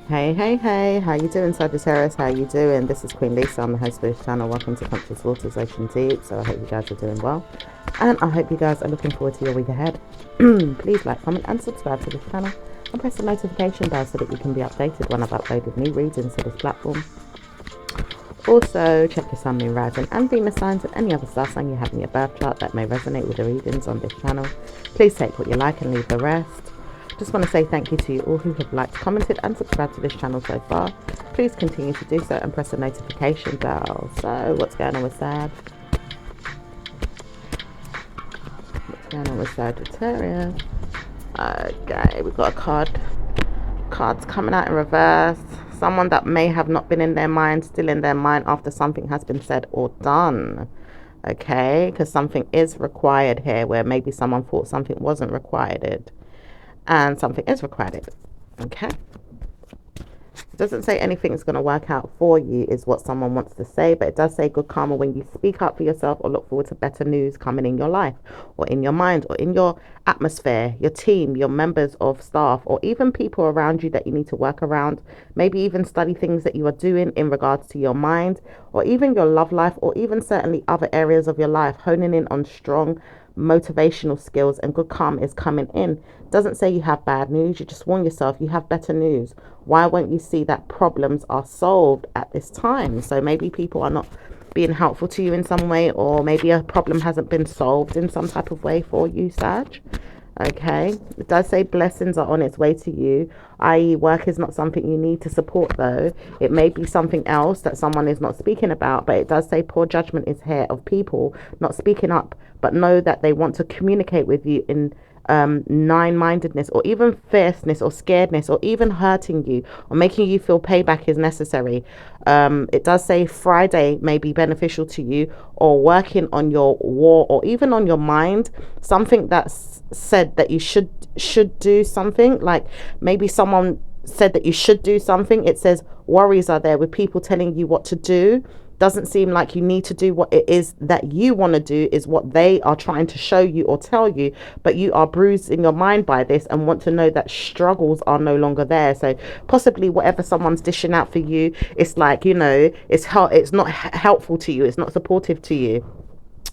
Hey, how you doing, Sagittarius? How you doing? This is Queen Lisa. I'm the host of this channel. Welcome to Conscious Waters Ocean Deep. So I hope you guys are doing well, and I hope you guys are looking forward to your week ahead. Please like, comment and subscribe to this channel, and press the notification bell so that you can be updated when I've uploaded new readings to this platform. Also, check your Sun, Moon, Rising and Venus signs and any other star sign you have in your birth chart that may resonate with the readings on this channel. Please take what you like and leave the rest. Just want to say thank you to you all who have liked, commented and subscribed to this channel so far. Please continue to do so and press the notification bell. So what's going on with Sag? What's going on with Sagittarius? Okay, we've got a cards coming out in reverse. Someone that may have not been in their mind, still in their mind after something has been said or done. Okay, because something is required here, where maybe someone thought something wasn't required and something is required. Okay, it doesn't say anything's going to work out for you is what someone wants to say, but it does say good karma when you speak up for yourself or look forward to better news coming in your life or in your mind or in your atmosphere, your team, your members of staff, or even people around you that you need to work around. Maybe even study things that you are doing in regards to your mind or even your love life, or even certainly other areas of your life, honing in on strong motivational skills, and good karma is coming in. Doesn't say you have bad news, you just warn yourself you have better news. Why won't you see that problems are solved at this time? So maybe people are not being helpful to you in some way, or maybe a problem hasn't been solved in some type of way for you, Sag. Okay, it does say blessings are on its way to you, i.e. work is not something you need to support, though it may be something else that someone is not speaking about. But it does say poor judgment is here of people not speaking up, but know that they want to communicate with you in nine-mindedness, or even fierceness or scaredness, or even hurting you or making you feel payback is necessary. It does say Friday may be beneficial to you, or working on your war, or even on your mind, something that's said that you should do something. Like maybe someone said that you should do something. It says worries are there with people telling you what to do. Doesn't seem like you need to do what it is that you want to do, is what they are trying to show you or tell you, but you are bruised in your mind by this and want to know that struggles are no longer there. So possibly whatever someone's dishing out for you, it's like, it's not helpful to you, it's not supportive to you.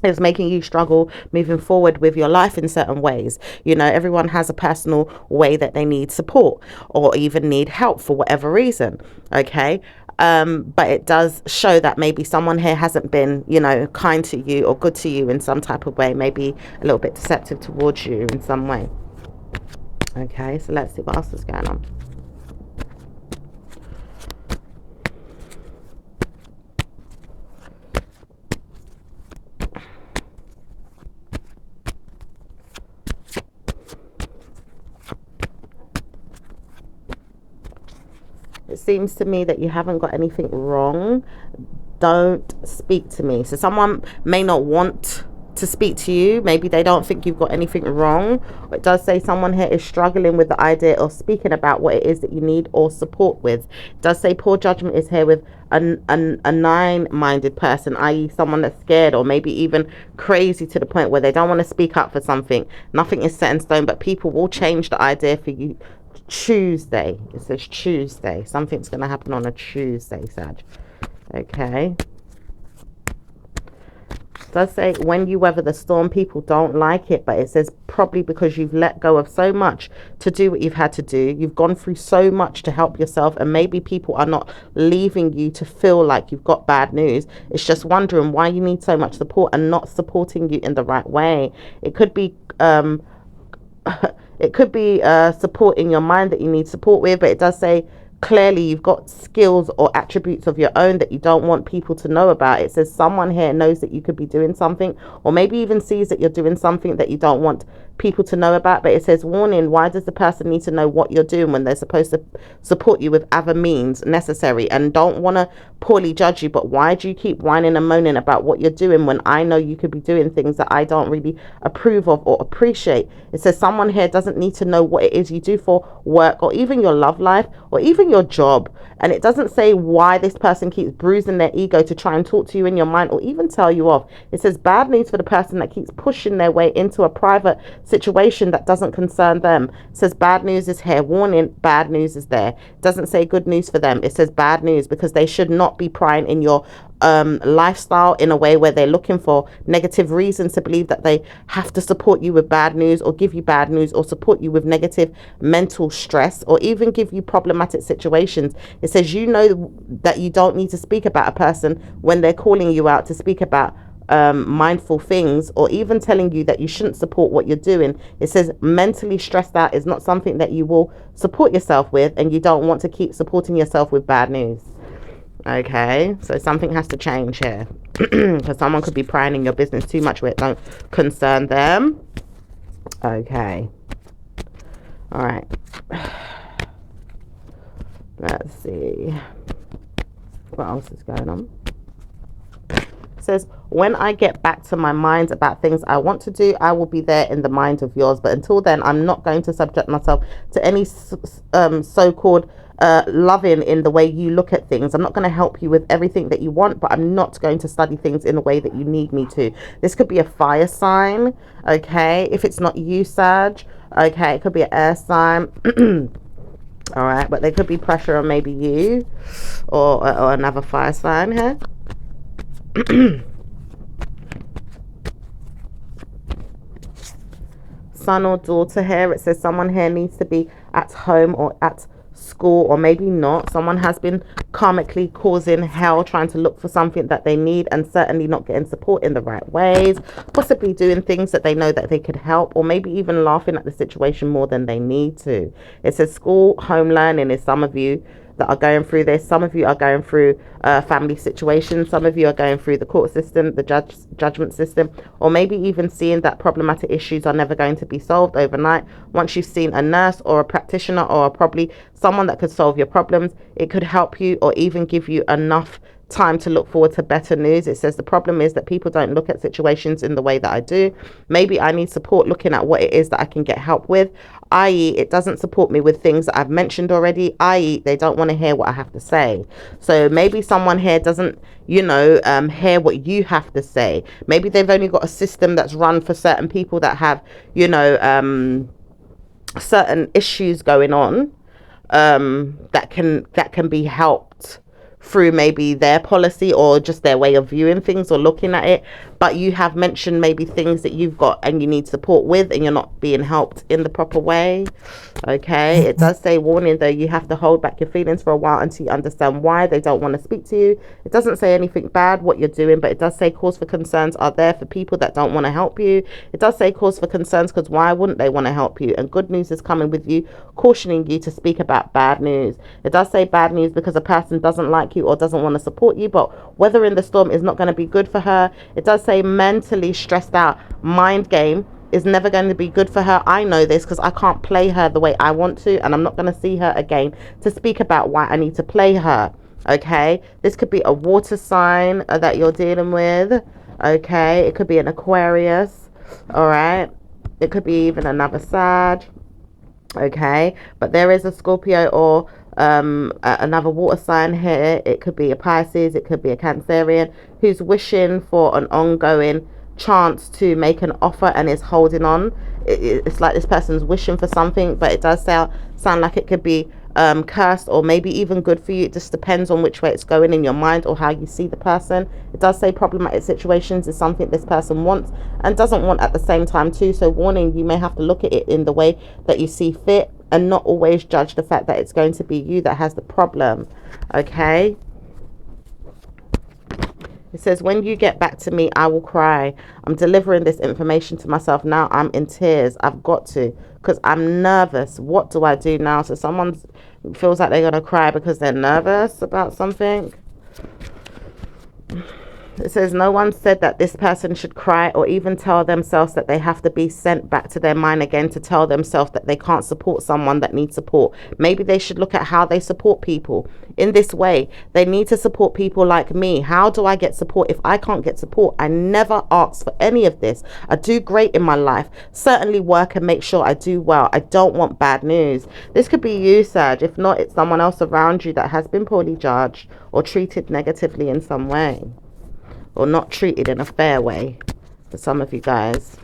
It's making you struggle moving forward with your life in certain ways. Everyone has a personal way that they need support or even need help for whatever reason. Okay, but it does show that maybe someone here hasn't been, kind to you or good to you in some type of way, maybe a little bit deceptive towards you in some way. Okay, so let's see what else is going on. It seems to me that you haven't got anything wrong. Don't speak to me. So someone may not want to speak to you. Maybe they don't think you've got anything wrong. It does say someone here is struggling with the idea of speaking about what it is that you need or support with. It does say poor judgment is here with a nine-minded person, i.e. someone that's scared or maybe even crazy to the point where they don't want to speak up for something. Nothing is set in stone, but people will change the idea for you. Tuesday, it says Tuesday, something's going to happen on a Tuesday, Sag. Okay, it does say when you weather the storm, people don't like it, but it says probably because you've let go of so much to do what you've had to do. You've gone through so much to help yourself, and maybe people are not leaving you to feel like you've got bad news. It's just wondering why you need so much support and not supporting you in the right way. It could be support in your mind that you need support with, but it does say clearly you've got skills or attributes of your own that you don't want people to know about. It says someone here knows that you could be doing something, or maybe even sees that you're doing something that you don't want people to know about. But it says warning, why does the person need to know what you're doing when they're supposed to support you with other means necessary and don't want to poorly judge you? But why do you keep whining and moaning about what you're doing when I know you could be doing things that I don't really approve of or appreciate? It says someone here doesn't need to know what it is you do for work, or even your love life, or even your job. And it doesn't say why this person keeps bruising their ego to try and talk to you in your mind or even tell you off. It says bad news for the person that keeps pushing their way into a private situation that doesn't concern them. It says bad news is here. Warning, bad news is there. It doesn't say good news for them. It says bad news, because they should not be prying in your lifestyle in a way where they're looking for negative reasons to believe that they have to support you with bad news, or give you bad news, or support you with negative mental stress, or even give you problematic situations. It says you know that you don't need to speak about a person when they're calling you out to speak about mindful things, or even telling you that you shouldn't support what you're doing. It says mentally stressed out is not something that you will support yourself with, and you don't want to keep supporting yourself with bad news. Okay, so something has to change here, because someone could be prying in your business too much where it don't concern them. Okay, all right, let's see what else is going on. Says, when I get back to my mind about things I want to do, I will be there in the mind of yours, but until then I'm not going to subject myself to any so-called loving in the way you look at things. I'm not going to help you with everything that you want, but I'm not going to study things in the way that you need me to. This could be a fire sign, okay, if it's not you, Sag. Okay, it could be an air sign. All right, but there could be pressure on maybe you or another fire sign here. Son or daughter here. It says someone here needs to be at home or at school, or maybe not. Someone has been karmically causing hell, trying to look for something that they need, and certainly not getting support in the right ways, possibly doing things that they know that they could help, or maybe even laughing at the situation more than they need to. It says school, home learning is some of you that are going through this. Some of you are going through family situations. Some of you are going through the court system, the judgment system, or maybe even seeing that problematic issues are never going to be solved overnight. Once you've seen a nurse or a practitioner, or probably someone that could solve your problems, it could help you or even give you enough time to look forward to better news. It says the problem is that people don't look at situations in the way that I do. Maybe I need support looking at what it is that I can get help with, i.e. it doesn't support me with things that I've mentioned already, i.e. they don't want to hear what I have to say. So maybe someone here doesn't, hear what you have to say. Maybe they've only got a system that's run for certain people that have, certain issues going on, that can be helped through maybe their policy or just their way of viewing things or looking at it. But you have mentioned maybe things that you've got and you need support with, and you're not being helped in the proper way. Okay, it does say, warning though, you have to hold back your feelings for a while until you understand why they don't want to speak to you. It doesn't say anything bad what you're doing, but it does say cause for concerns are there for people that don't want to help you. It does say cause for concerns because why wouldn't they want to help you? And good news is coming with you, cautioning you to speak about bad news. It does say bad news because a person doesn't like you or doesn't want to support you, but weathering the storm is not going to be good for her. It does say mentally stressed out mind game is never going to be good for her. I know this because I can't play her the way I want to, and I'm not going to see her again to speak about why I need to play her. Okay, this could be a water sign that you're dealing with. Okay, it could be an Aquarius. All right, it could be even another Sag. Okay, but there is a Scorpio or another water sign here. It could be a Pisces, it could be a Cancerian who's wishing for an ongoing chance to make an offer and is holding on. It's like this person's wishing for something, but it does sound like it could be cursed or maybe even good for you. It just depends on which way it's going in your mind or how you see the person. It does say problematic situations is something this person wants and doesn't want at the same time too. So warning, you may have to look at it in the way that you see fit and not always judge the fact that it's going to be you that has the problem. Okay, it says, when you get back to me, I will cry. I'm delivering this information to myself now. I'm in tears. I've got to, because I'm nervous. What do I do now? So someone feels like they're going to cry because they're nervous about something. It says, no one said that this person should cry or even tell themselves that they have to be sent back to their mind again to tell themselves that they can't support someone that needs support. Maybe they should look at how they support people in this way. They need to support people like me. How do I get support if I can't get support? I never asked for any of this. I do great in my life. Certainly work and make sure I do well. I don't want bad news. This could be you, Sag. If not, it's someone else around you that has been poorly judged or treated negatively in some way, or not treated in a fair way for some of you guys.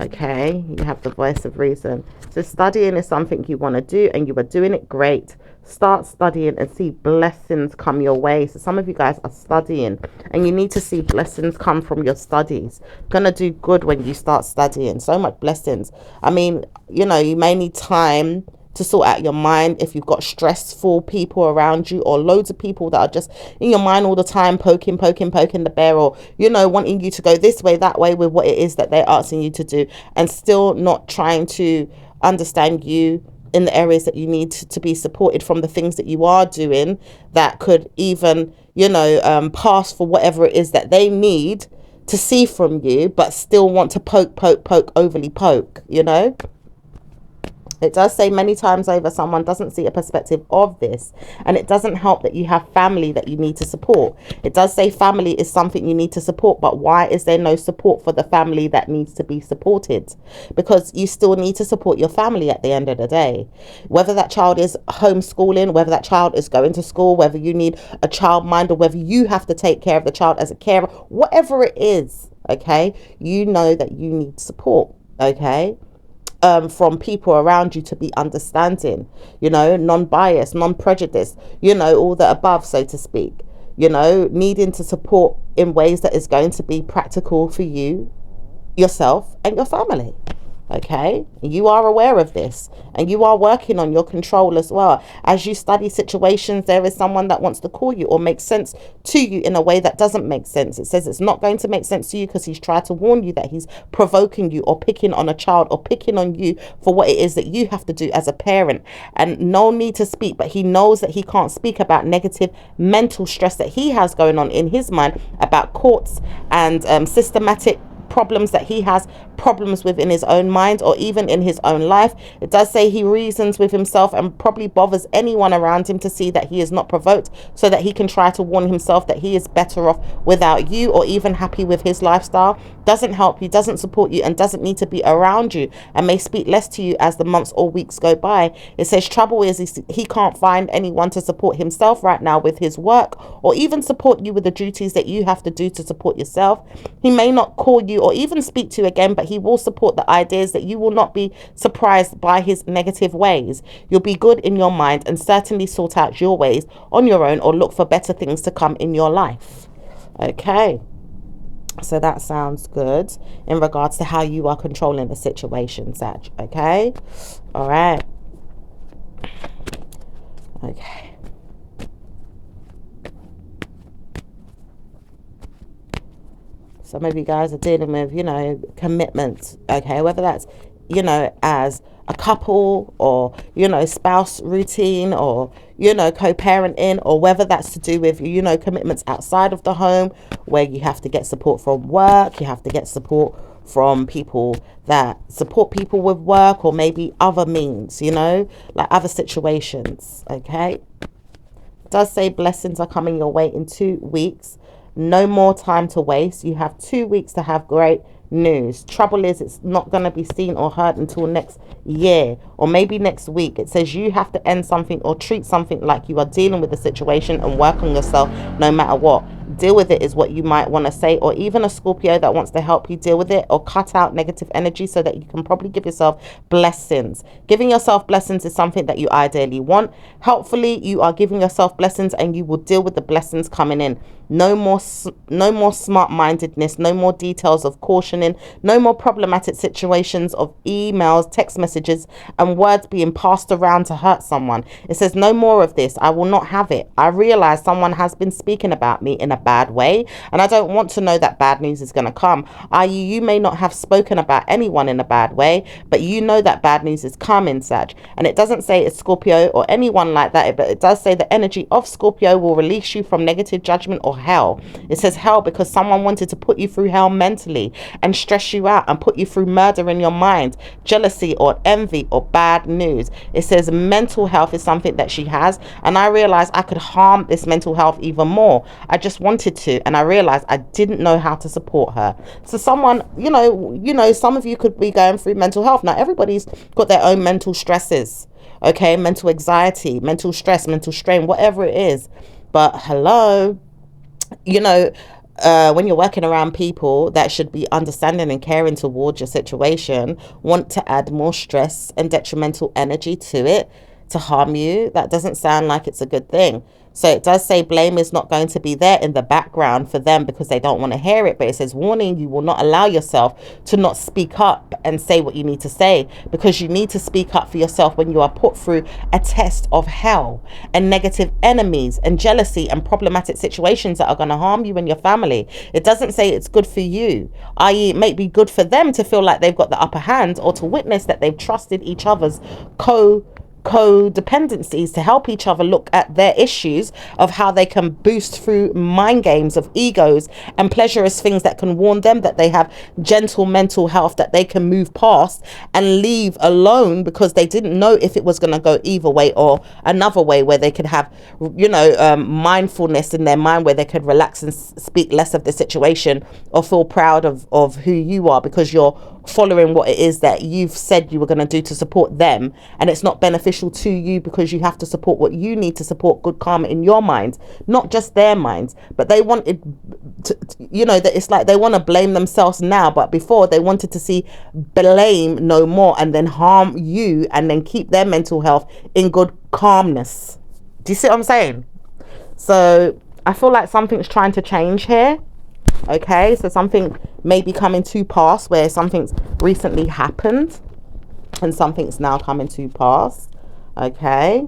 Okay, you have the voice of reason. So studying is something you want to do, and you are doing it great. Start studying and see blessings come your way. So some of you guys are studying, and you need to see blessings come from your studies. Gonna do good when you start studying. So much blessings. I mean, you know, you may need time to sort out your mind if you've got stressful people around you, or loads of people that are just in your mind all the time, poking the bear, or, you know, wanting you to go this way, that way with what it is that they're asking you to do, and still not trying to understand you in the areas that you need to be supported from the things that you are doing that could even, you know, pass for whatever it is that they need to see from you, but still want to poke, overly poke, you know. It does say many times over someone doesn't see a perspective of this, and it doesn't help that you have family that you need to support. It does say family is something you need to support, but why is there no support for the family that needs to be supported? Because you still need to support your family at the end of the day. Whether that child is homeschooling, whether that child is going to school, whether you need a child minder, whether you have to take care of the child as a carer, whatever it is, okay, you know that you need support, okay? From people around you to be understanding, you know, non-biased, non-prejudiced, you know, all the above, so to speak, you know, needing to support in ways that is going to be practical for you, yourself, and your family. Okay, you are aware of this, and you are working on your control as well. As you study situations, there is someone that wants to call you or make sense to you in a way that doesn't make sense. It says it's not going to make sense to you because he's tried to warn you that he's provoking you or picking on a child or picking on you for what it is that you have to do as a parent, and no need to speak, but he knows that he can't speak about negative mental stress that he has going on in his mind about courts and systematic problems that he has problems with in his own mind or even in his own life. It does say he reasons with himself and probably bothers anyone around him to see that he is not provoked, so that he can try to warn himself that he is better off without you or even happy with his lifestyle. Doesn't help you, doesn't support you, and doesn't need to be around you, and may speak less to you as the months or weeks go by. It says trouble is he can't find anyone to support himself right now with his work, or even support you with the duties that you have to do to support yourself. He may not call you or even speak to you again, but he will support the ideas that you will not be surprised by his negative ways. You'll be good in your mind and certainly sort out your ways on your own, or look for better things to come in your life. Okay, so that sounds good in regards to how you are controlling the situation, Sag. Okay, all right. Okay. Some of you guys are dealing with, you know, commitments, okay, whether that's, you know, as a couple, or, you know, spouse routine, or, you know, co-parenting, or whether that's to do with, you know, commitments outside of the home where you have to get support from work, you have to get support from people that support people with work, or maybe other means, you know, like other situations, okay? It does say blessings are coming your way in 2 weeks. No more time to waste. You have 2 weeks to have great news. Trouble is, it's not going to be seen or heard until next year, or maybe next week. It says you have to end something or treat something like you are dealing with the situation and work on yourself no matter what. Deal with it is what you might want to say, or even a Scorpio that wants to help you deal with it or cut out negative energy so that you can probably give yourself blessings. Giving yourself blessings is something that you ideally want. Helpfully, you are giving yourself blessings, and you will deal with the blessings coming in. No more smart-mindedness, no more details of cautioning, no more problematic situations of emails, text messages, and words being passed around to hurt someone. It says no more of this. I will not have it. I realize someone has been speaking about me in a bad way, and I don't want to know that bad news is going to come. I.e., you may not have spoken about anyone in a bad way, but you know that bad news is coming, Sag. And it doesn't say it's Scorpio or anyone like that, but it does say the energy of Scorpio will release you from negative judgment or hell. It says hell because someone wanted to put you through hell mentally and stress you out and put you through murder in your mind, jealousy or envy or bad news. It says mental health is something that she has, and I realized I could harm this mental health even more. I just wanted to, and I realized I didn't know how to support her. So someone, you know, some of you could be going through mental health. Now everybody's got their own mental stresses, okay, mental anxiety, mental stress, mental strain, whatever it is. But hello, you know, when you're working around people that should be understanding and caring towards your situation, want to add more stress and detrimental energy to it to harm you, that doesn't sound like it's a good thing. So it does say blame is not going to be there in the background for them because they don't want to hear it. But it says, warning, you will not allow yourself to not speak up and say what you need to say, because you need to speak up for yourself when you are put through a test of hell and negative enemies and jealousy and problematic situations that are going to harm you and your family. It doesn't say it's good for you, i.e. it may be good for them to feel like they've got the upper hand, or to witness that they've trusted each other's codependencies to help each other look at their issues of how they can boost through mind games of egos and pleasurous things that can warn them that they have gentle mental health that they can move past and leave alone, because they didn't know if it was going to go either way or another way, where they could have, mindfulness in their mind, where they could relax and speak less of the situation, or feel proud of who you are, because you're following what it is that you've said you were going to do to support them, and it's not beneficial to you because you have to support what you need to support good karma in your mind, not just their minds. But they wanted to, that it's like they want to blame themselves now, but before they wanted to see blame no more and then harm you and then keep their mental health in good calmness. Do you see what I'm saying? So I feel like something's trying to change here. Okay, so something may be coming to pass, where something's recently happened and something's now coming to pass. Okay,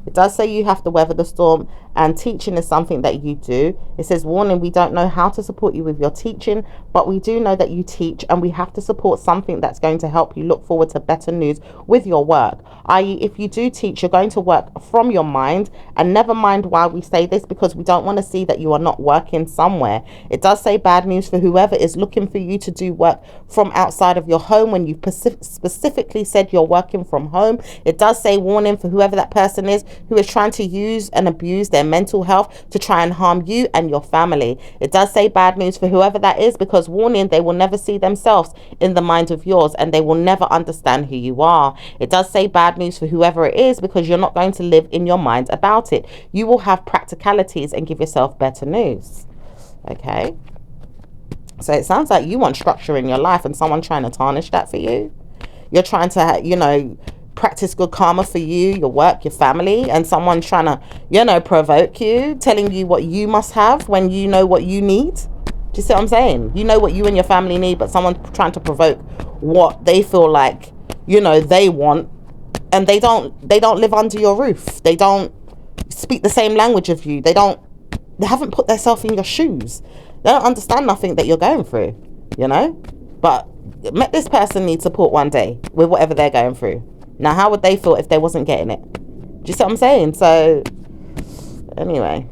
it does say you have to weather the storm, and teaching is something that you do. It says, warning, we don't know how to support you with your teaching, but we do know that you teach, and we have to support something that's going to help you look forward to better news with your work. I.e., if you do teach, you're going to work from your mind, and never mind why we say this, because we don't want to see that you are not working somewhere. It does say bad news for whoever is looking for you to do work from outside of your home when you specifically said you're working from home. It does say warning for whoever that person is who is trying to use and abuse their mental health to try and harm you and your family. It does say bad news for whoever that is, because warning, they will never see themselves in the mind of yours, and they will never understand who you are. It does say bad news for whoever it is, because you're not going to live in your mind about it. You will have practicalities and give yourself better news. Okay, so it sounds like you want structure in your life, and someone trying to tarnish that for you. You're trying to practice good karma for you, your work, your family, and someone trying to, provoke you, telling you what you must have when you know what you need. Do you see what I'm saying? You know what you and your family need, but someone's trying to provoke what they feel like, they want, and they don't live under your roof. They don't speak the same language of you. They haven't put themselves in your shoes. They don't understand nothing that you're going through, But this person needs support one day with whatever they're going through. Now, how would they feel if they wasn't getting it? Do you see what I'm saying? So, anyway,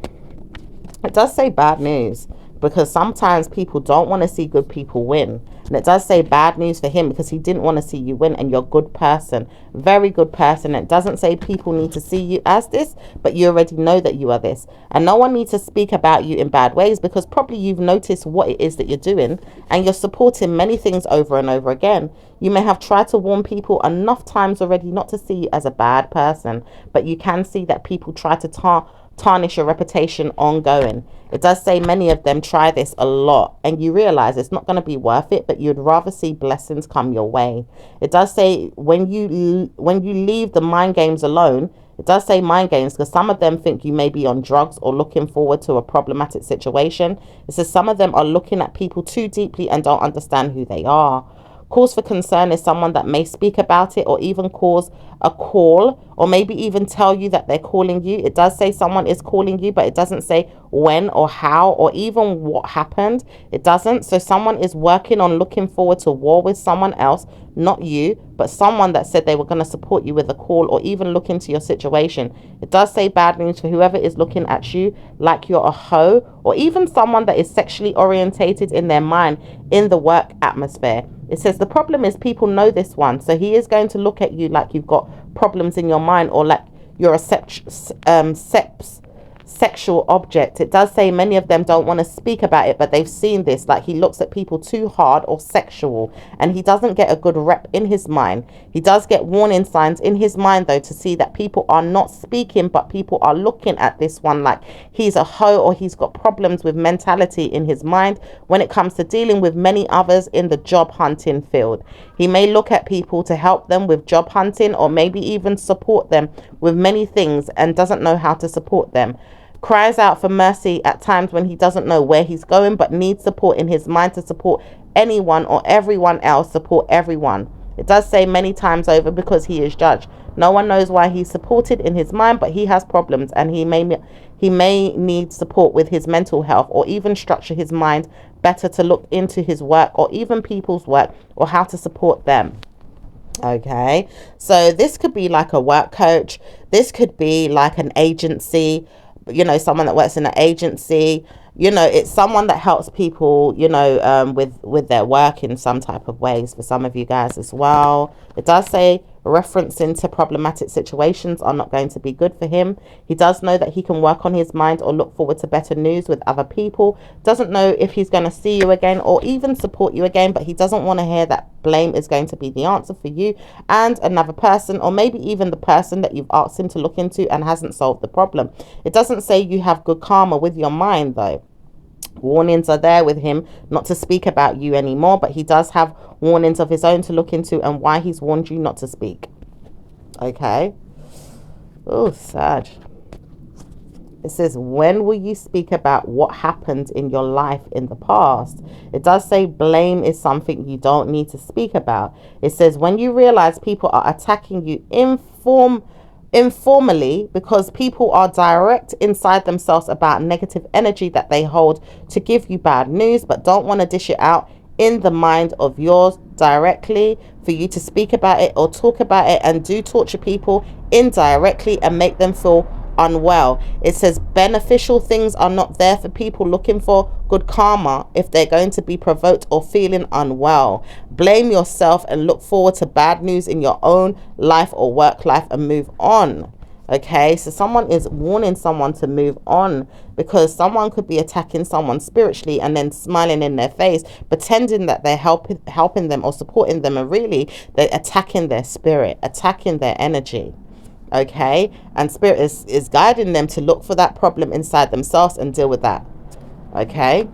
it does say bad news, because sometimes people don't want to see good people win. And it does say bad news for him, because he didn't want to see you win, and you're a good person, very good person. It doesn't say people need to see you as this, but you already know that you are this. And no one needs to speak about you in bad ways, because probably you've noticed what it is that you're doing, and you're supporting many things over and over again. You may have tried to warn people enough times already not to see you as a bad person, but you can see that people try to tarnish your reputation ongoing. It does say many of them try this a lot, and you realize it's not going to be worth it, but you'd rather see blessings come your way. It does say when you leave the mind games alone. It does say mind games, because some of them think you may be on drugs or looking forward to a problematic situation. It says some of them are looking at people too deeply and don't understand who they are. Cause for concern is someone that may speak about it, or even cause a call, or maybe even tell you that they're calling you. It does say someone is calling you, but it doesn't say when or how or even what happened. It doesn't. So someone is working on looking forward to war with someone else, not you, but someone that said they were going to support you with a call or even look into your situation. It does say bad news for whoever is looking at you like you're a hoe, or even someone that is sexually orientated in their mind in the work atmosphere. It says the problem is people know this one, so he is going to look at you like you've got problems in your mind, or like you're a sexual object. It does say many of them don't want to speak about it, but they've seen this, like he looks at people too hard or sexual, and he doesn't get a good rep in his mind. He does get warning signs in his mind, though, to see that people are not speaking, but people are looking at this one like he's a hoe, or he's got problems with mentality in his mind when it comes to dealing with many others in the job hunting field. He may look at people to help them with job hunting, or maybe even support them with many things, and doesn't know how to support them. Cries out for mercy at times when he doesn't know where he's going, but needs support in his mind to support anyone or everyone else, support everyone. It does say many times over, because he is judged. No one knows why he's supported in his mind, but he has problems, and he may need support with his mental health, or even structure his mind better to look into his work or even people's work, or how to support them. Okay, so this could be like a work coach. This could be like an agency, you know, someone that works in an agency. You know, it's someone that helps people, you know, with their work in some type of ways, for some of you guys as well. It does say referencing to problematic situations are not going to be good for him. He does know that he can work on his mind or look forward to better news with other people. Doesn't know if he's going to see you again or even support you again, but he doesn't want to hear that blame is going to be the answer for you and another person, or maybe even the person that you've asked him to look into and hasn't solved the problem. It doesn't say you have good karma with your mind, though. Warnings are there with him not to speak about you anymore, but he does have warnings of his own to look into and why he's warned you not to speak. Okay. Oh, Sag. It says, when will you speak about what happened in your life in the past? It does say blame is something you don't need to speak about. It says, when you realize people are attacking you informally, because people are direct inside themselves about negative energy that they hold to give you bad news, but don't want to dish it out in the mind of yours directly for you to speak about it or talk about it, and do torture people indirectly and make them feel unwell. It says beneficial things are not there for people looking for good karma if they're going to be provoked or feeling unwell. Blame yourself and look forward to bad news in your own life or work life and move on. Okay, so someone is warning someone to move on, because someone could be attacking someone spiritually and then smiling in their face, pretending that they're helping them or supporting them, and really they're attacking their spirit, attacking their energy. Okay, and spirit is guiding them to look for that problem inside themselves and deal with that. Okay,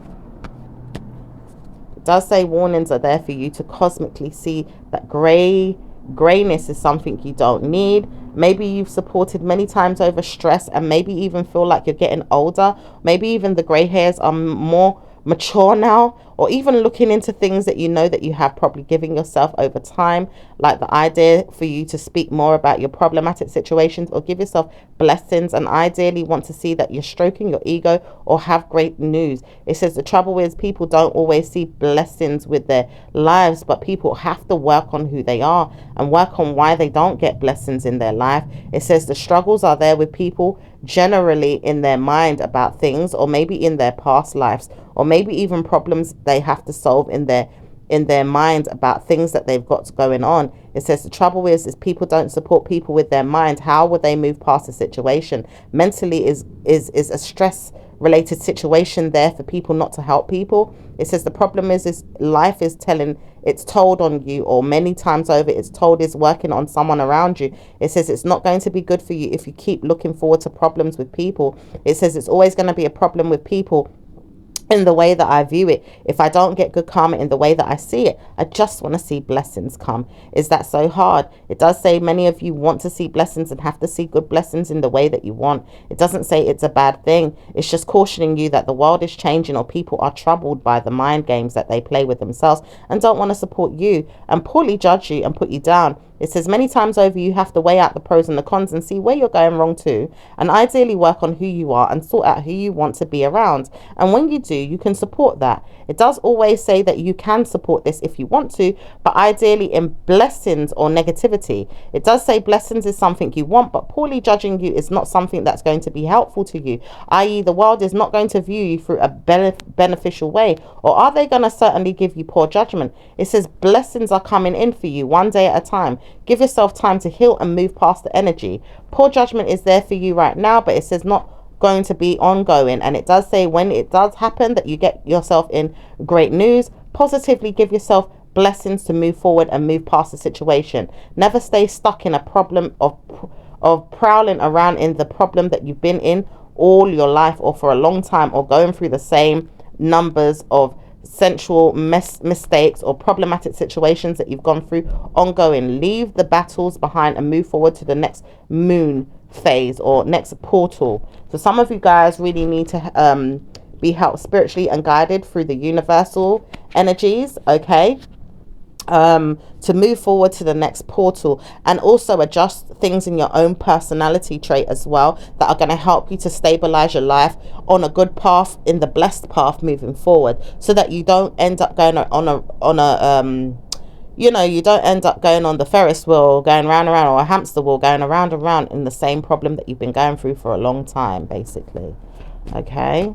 it does say warnings are there for you to cosmically see that grayness is something you don't need. Maybe you've supported many times over stress, and maybe even feel like you're getting older. Maybe even the gray hairs are more mature now, or even looking into things that you know that you have probably given yourself over time, like the idea for you to speak more about your problematic situations or give yourself blessings, and ideally want to see that you're stroking your ego or have great news. It says the trouble is people don't always see blessings with their lives, but people have to work on who they are and work on why they don't get blessings in their life. It says the struggles are there with people generally in their mind about things, or maybe in their past lives, or maybe even problems they have to solve in their mind about things that they've got going on. It says the trouble is people don't support people with their mind. How would they move past the situation? Mentally is a stress related situation there for people not to help people. It says the problem is life is it's told on you, or many times over it's told is working on someone around you. It says it's not going to be good for you if you keep looking forward to problems with people. It says it's always going to be a problem with people in the way that I view it. If I don't get good karma in the way that I see it, I just want to see blessings come. Is that so hard? It does say many of you want to see blessings and have to see good blessings in the way that you want. It doesn't say it's a bad thing. It's just cautioning you that the world is changing, or people are troubled by the mind games that they play with themselves and don't want to support you and poorly judge you and put you down. It says many times over you have to weigh out the pros and the cons and see where you're going wrong too, and ideally work on who you are and sort out who you want to be around. And when you do, you can support that. It does always say that you can support this if you want to, but ideally in blessings or negativity. It does say blessings is something you want, but poorly judging you is not something that's going to be helpful to you, i.e. the world is not going to view you through a beneficial way, or are they going to certainly give you poor judgment? It says blessings are coming in for you one day at a time. Give yourself time to heal and move past the energy. Poor judgment is there for you right now, but it says not going to be ongoing. And it does say when it does happen that you get yourself in great news, positively give yourself blessings to move forward and move past the situation. Never stay stuck in a problem of prowling around in the problem that you've been in all your life or for a long time, or going through the same numbers of sensual mistakes or problematic situations that you've gone through ongoing. Leave the battles behind and move forward to the next moon phase or next portal. So some of you guys really need to be helped spiritually and guided through the universal energies, okay, to move forward to the next portal, and also adjust things in your own personality trait as well that are going to help you to stabilize your life on a good path, in the blessed path moving forward, so that you don't end up going on a you know, you don't end up going on the Ferris wheel, going round and round, or a hamster wheel, going around and round in the same problem that you've been going through for a long time, basically. Okay.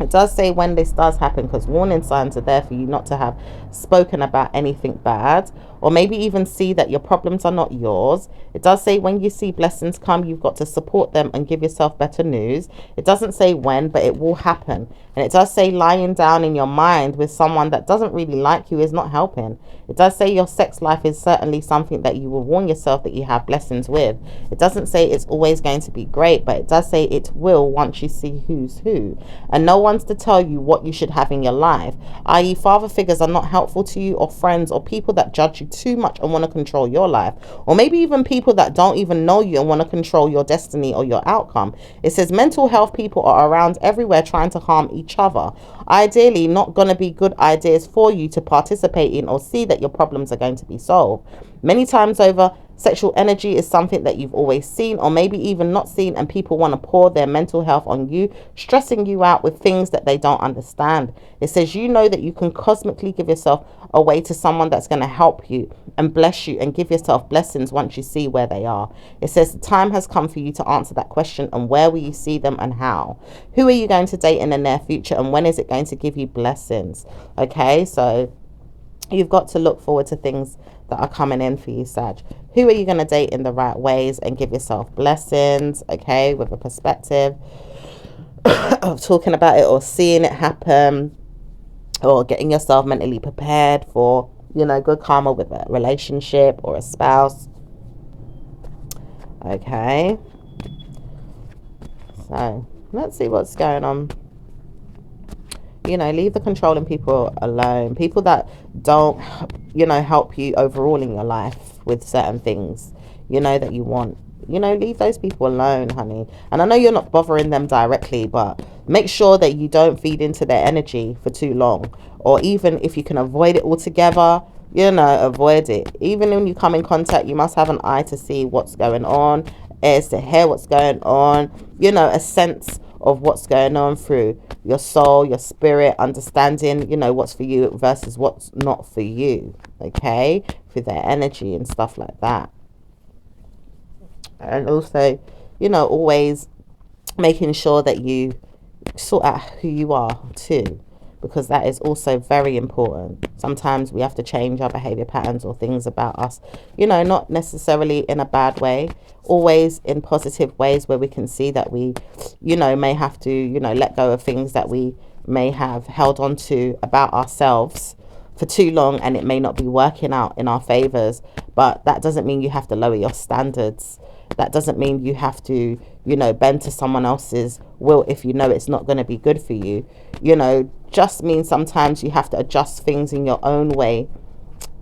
It does say when this does happen, because warning signs are there for you not to have spoken about anything bad, or maybe even see that your problems are not yours. It does say when you see blessings come, you've got to support them and give yourself better news. It doesn't say when, but it will happen. And it does say lying down in your mind with someone that doesn't really like you is not helping. It does say your sex life is certainly something that you will warn yourself that you have blessings with. It doesn't say it's always going to be great, but it does say it will once you see who's who. And no one's to tell you what you should have in your life, i.e. father figures are not helpful to you, or friends, or people that judge you too much and want to control your life, or maybe even people that don't even know you and want to control your destiny or your outcome. It says mental health people are around everywhere trying to harm each other. Ideally, not going to be good ideas for you to participate in or see that your problems are going to be solved. Many times over, sexual energy is something that you've always seen, or maybe even not seen, and people want to pour their mental health on you, stressing you out with things that they don't understand. It says you know that you can cosmically give yourself away to someone that's going to help you and bless you and give yourself blessings once you see where they are. It says the time has come for you to answer that question, and where will you see them and how? Who are you going to date in the near future, and when is it going to give you blessings? Okay, so you've got to look forward to things that are coming in for you, Sag. Who are you going to date in the right ways and give yourself blessings, okay, with a perspective of talking about it or seeing it happen, or getting yourself mentally prepared for, you know, good karma with a relationship or a spouse. Okay. So let's see what's going on. You know, leave the controlling people alone. People that don't, you know, help you overall in your life with certain things, you know, that you want. You know, leave those people alone, honey. And I know you're not bothering them directly, but make sure that you don't feed into their energy for too long. Or even if you can avoid it altogether, you know, avoid it. Even when you come in contact, you must have an eye to see what's going on, ears to hear what's going on, you know, a sense of what's going on through your soul, your spirit, understanding, you know, what's for you versus what's not for you, okay, for their energy and stuff like that. And also, you know, always making sure that you sort out who you are too, because that is also very important. Sometimes we have to change our behavior patterns or things about us, you know, not necessarily in a bad way, always in positive ways where we can see that we, you know, may have to, you know, let go of things that we may have held on to about ourselves for too long, and it may not be working out in our favors. But that doesn't mean you have to lower your standards. That doesn't mean you have to, you know, bend to someone else's will if you know it's not going to be good for you. You know, just means sometimes you have to adjust things in your own way,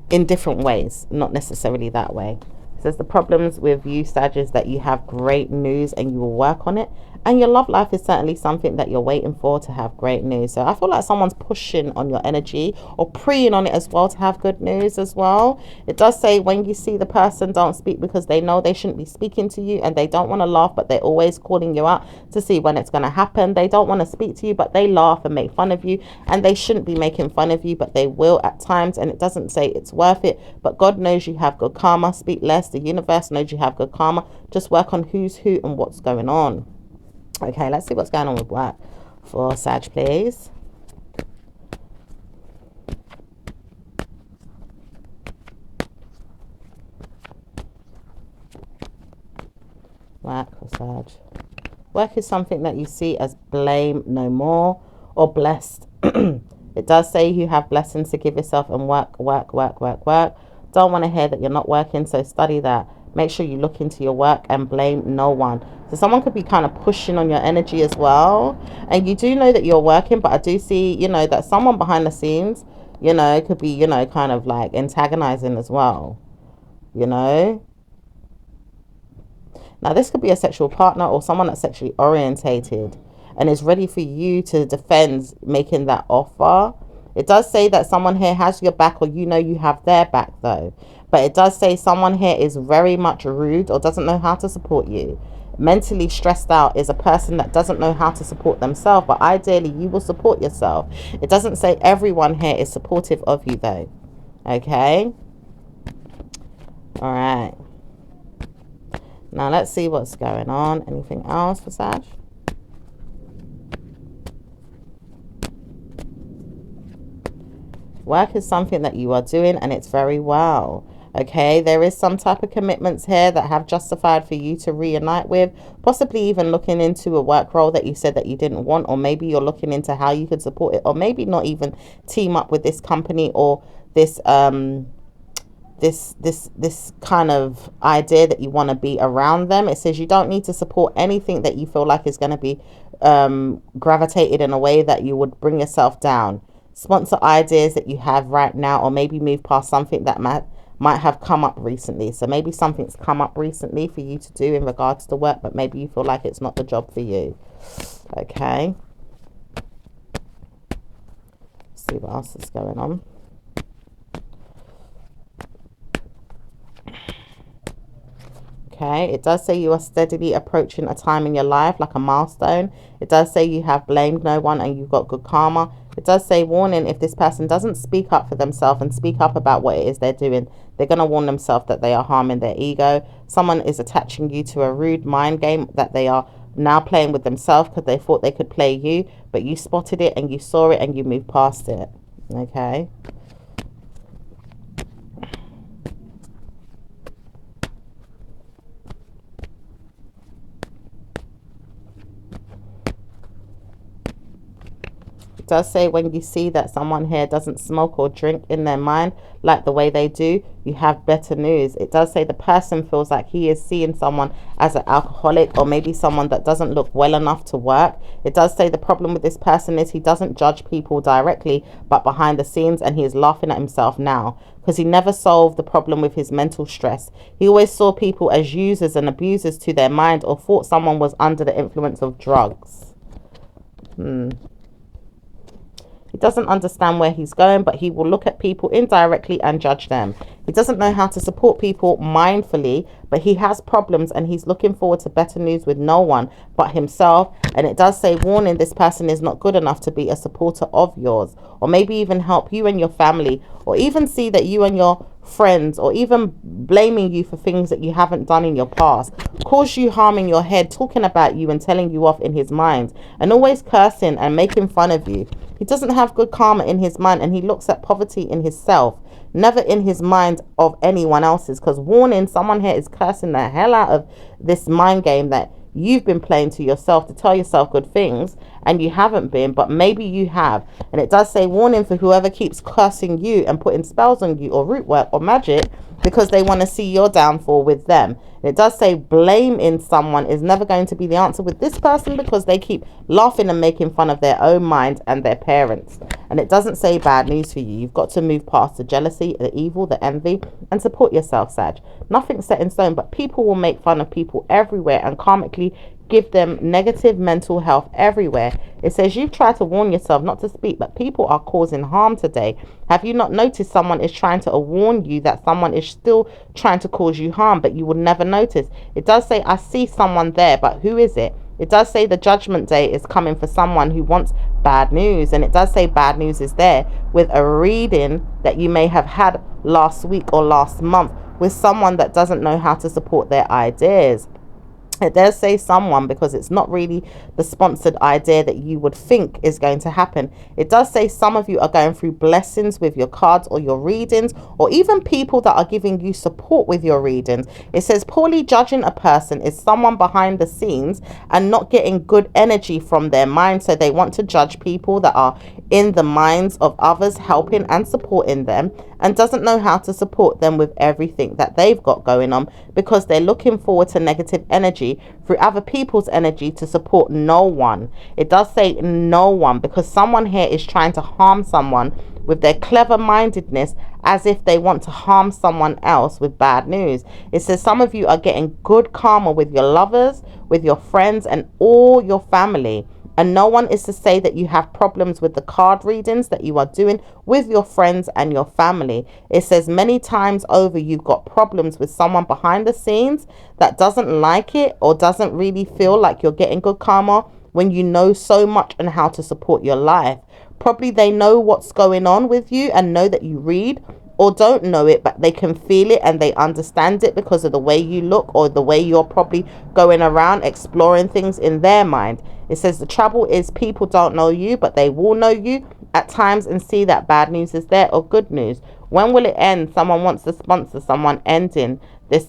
in different ways, not necessarily that way. It says the problems with you, Sag, is that you have great news and you will work on it. And your love life is certainly something that you're waiting for to have great news. So I feel like someone's pushing on your energy or preying on it as well to have good news as well. It does say when you see the person, don't speak because they know they shouldn't be speaking to you, and they don't want to laugh, but they're always calling you out to see when it's going to happen. They don't want to speak to you, but they laugh and make fun of you, and they shouldn't be making fun of you, but they will at times. And it doesn't say it's worth it, but God knows you have good karma. Speak less. The universe knows you have good karma. Just work on who's who and what's going on. Okay, let's see what's going on with work for Sag, please. Work for Sag. Work is something that you see as blame no more, or blessed. It does say you have blessings to give yourself, and work, work, work, work, work. Don't want to hear that you're not working, so study that. Make sure you look into your work and blame no one. So someone could be kind of pushing on your energy as well. And you do know that you're working, but I do see, that someone behind the scenes, could be, kind of like antagonizing as well, you know. Now, this could be a sexual partner or someone that's sexually orientated and is ready for you to defend making that offer. It does say that someone here has your back, or you have their back, though. But it does say someone here is very much rude or doesn't know how to support you. Mentally stressed out is a person that doesn't know how to support themselves, but ideally you will support yourself. It doesn't say everyone here is supportive of you, though. Okay? All right. Now let's see what's going on. Anything else for Sag? Work is something that you are doing, and it's very well. Okay, there is some type of commitments here that have justified for you to reunite with, possibly even looking into a work role that you said that you didn't want, or maybe you're looking into how you could support it, or maybe not even team up with this company or this this kind of idea that you want to be around them. It says you don't need to support anything that you feel like is going to be gravitated in a way that you would bring yourself down. Sponsor ideas that you have right now, or maybe move past something that might have come up recently. So maybe something's come up recently for you to do in regards to work, but maybe you feel like it's not the job for you. Okay, let's see what else is going on. Okay, it does say you are steadily approaching a time in your life, like a milestone. It does say you have blamed no one and you've got good karma. It does say warning, if this person doesn't speak up for themselves and speak up about what it is they're doing, they're going to warn themselves that they are harming their ego. Someone is attaching you to a rude mind game that they are now playing with themselves because they thought they could play you, but you spotted it and you saw it and you moved past it. Okay. Does say when you see that someone here doesn't smoke or drink in their mind like the way they do, you have better news. It does say the person feels like he is seeing someone as an alcoholic, or maybe someone that doesn't look well enough to work. It does say the problem with this person is he doesn't judge people directly but behind the scenes, and he is laughing at himself now because he never solved the problem with his mental stress. He always saw people as users and abusers to their mind, or thought someone was under the influence of drugs. He doesn't understand where he's going, but he will look at people indirectly and judge them. He doesn't know how to support people mindfully, but he has problems and he's looking forward to better news with no one but himself. And it does say, warning, this person is not good enough to be a supporter of yours, or maybe even help you and your family, or even see that you and your friends, or even blaming you for things that you haven't done in your past, cause you harm in your head, talking about you and telling you off in his mind, and always cursing and making fun of you. He doesn't have good karma in his mind, and he looks at poverty in himself, never in his mind of anyone else's. Because warning, someone here is cursing the hell out of this mind game that you've been playing to yourself to tell yourself good things, and you haven't been, but maybe you have. And it does say warning for whoever keeps cursing you and putting spells on you, or root work or magic, because they want to see your downfall with them. And it does say blaming someone is never going to be the answer with this person, because they keep laughing and making fun of their own mind and their parents. And it doesn't say bad news for you. You've got to move past the jealousy, the evil, the envy, and support yourself, Sag. Nothing's set in stone, but people will make fun of people everywhere and karmically give them negative mental health everywhere. It says you've tried to warn yourself not to speak, but people are causing harm today. Have you not noticed someone is trying to warn you that someone is still trying to cause you harm, but you would never notice? It does say, I see someone there, but who is it? It does say the judgment day is coming for someone who wants bad news. And it does say bad news is there with a reading that you may have had last week or last month with someone that doesn't know how to support their ideas. It does say someone, because it's not really the sponsored idea that you would think is going to happen. It does say some of you are going through blessings with your cards or your readings, or even people that are giving you support with your readings. It says poorly judging a person is someone behind the scenes and not getting good energy from their mind. So they want to judge people that are in the minds of others, helping and supporting them, and doesn't know how to support them with everything that they've got going on, because they're looking forward to negative energy through other people's energy to support no one. It does say no one, because someone here is trying to harm someone with their clever mindedness, as if they want to harm someone else with bad news. It says some of you are getting good karma with your lovers, with your friends, and all your family. And no one is to say that you have problems with the card readings that you are doing with your friends and your family. It says many times over you've got problems with someone behind the scenes that doesn't like it, or doesn't really feel like you're getting good karma when you know so much on how to support your life. Probably they know what's going on with you and know that you read, or don't know it, but they can feel it and they understand it because of the way you look, or the way you're probably going around exploring things in their mind. It says the trouble is people don't know you, but they will know you at times and see that bad news is there or good news. When will it end? Someone wants to sponsor someone ending this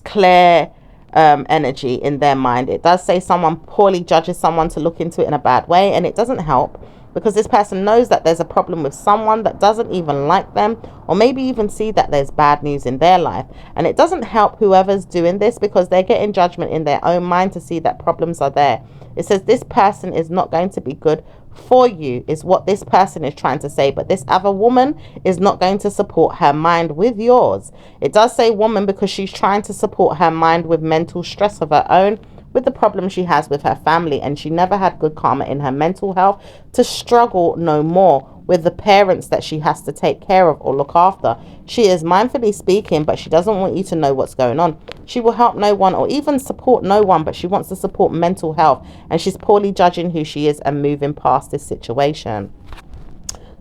clear energy in their mind. It does say someone poorly judges someone to look into it in a bad way, and it doesn't help, because this person knows that there's a problem with someone that doesn't even like them, or maybe even see that there's bad news in their life. And it doesn't help whoever's doing this, because they're getting judgment in their own mind to see that problems are there. It says this person is not going to be good for you, is what this person is trying to say. But this other woman is not going to support her mind with yours. It does say woman, because she's trying to support her mind with mental stress of her own, with the problem she has with her family, and she never had good karma in her mental health to struggle no more with the parents that she has to take care of or look after. She is mindfully speaking, but she doesn't want you to know what's going on. She will help no one or even support no one, but she wants to support mental health, and she's poorly judging who she is and moving past this situation.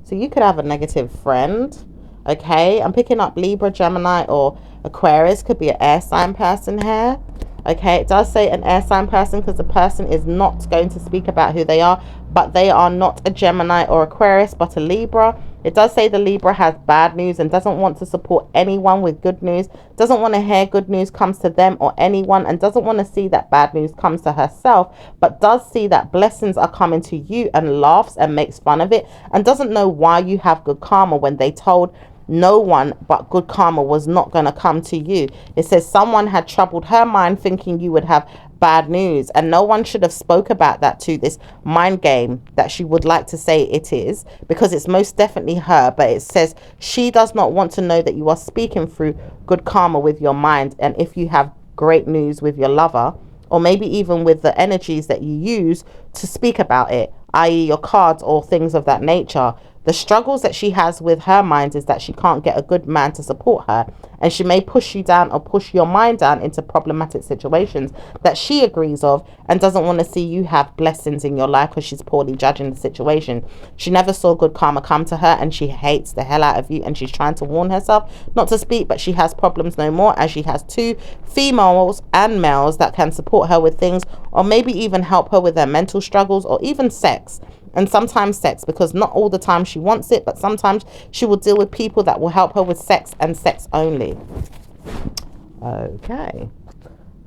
So you could have a negative friend. Okay, I'm picking up Libra, Gemini, or Aquarius. Could be an air sign person here. Okay, it does say an air sign person, because the person is not going to speak about who they are, but they are not a Gemini or Aquarius, but a Libra. It does say the Libra has bad news and doesn't want to support anyone with good news, doesn't want to hear good news comes to them or anyone, and doesn't want to see that bad news comes to herself, but does see that blessings are coming to you and laughs and makes fun of it, and doesn't know why you have good karma when they told no one but good karma was not going to come to you. It says someone had troubled her mind thinking you would have bad news, and no one should have spoke about that to this mind game that she would like to say it is, because it's most definitely her. But it says she does not want to know that you are speaking through good karma with your mind, and if you have great news with your lover, or maybe even with the energies that you use to speak about it, i.e. your cards or things of that nature. The struggles that she has with her mind is that she can't get a good man to support her, and she may push you down or push your mind down into problematic situations that she agrees of, and doesn't want to see you have blessings in your life because she's poorly judging the situation. She never saw good karma come to her, and she hates the hell out of you, and she's trying to warn herself not to speak, but she has problems no more, as she has two females and males that can support her with things, or maybe even help her with her mental struggles, or even sex. And sometimes sex, because not all the time she wants it, but sometimes she will deal with people that will help her with sex and sex only. Okay,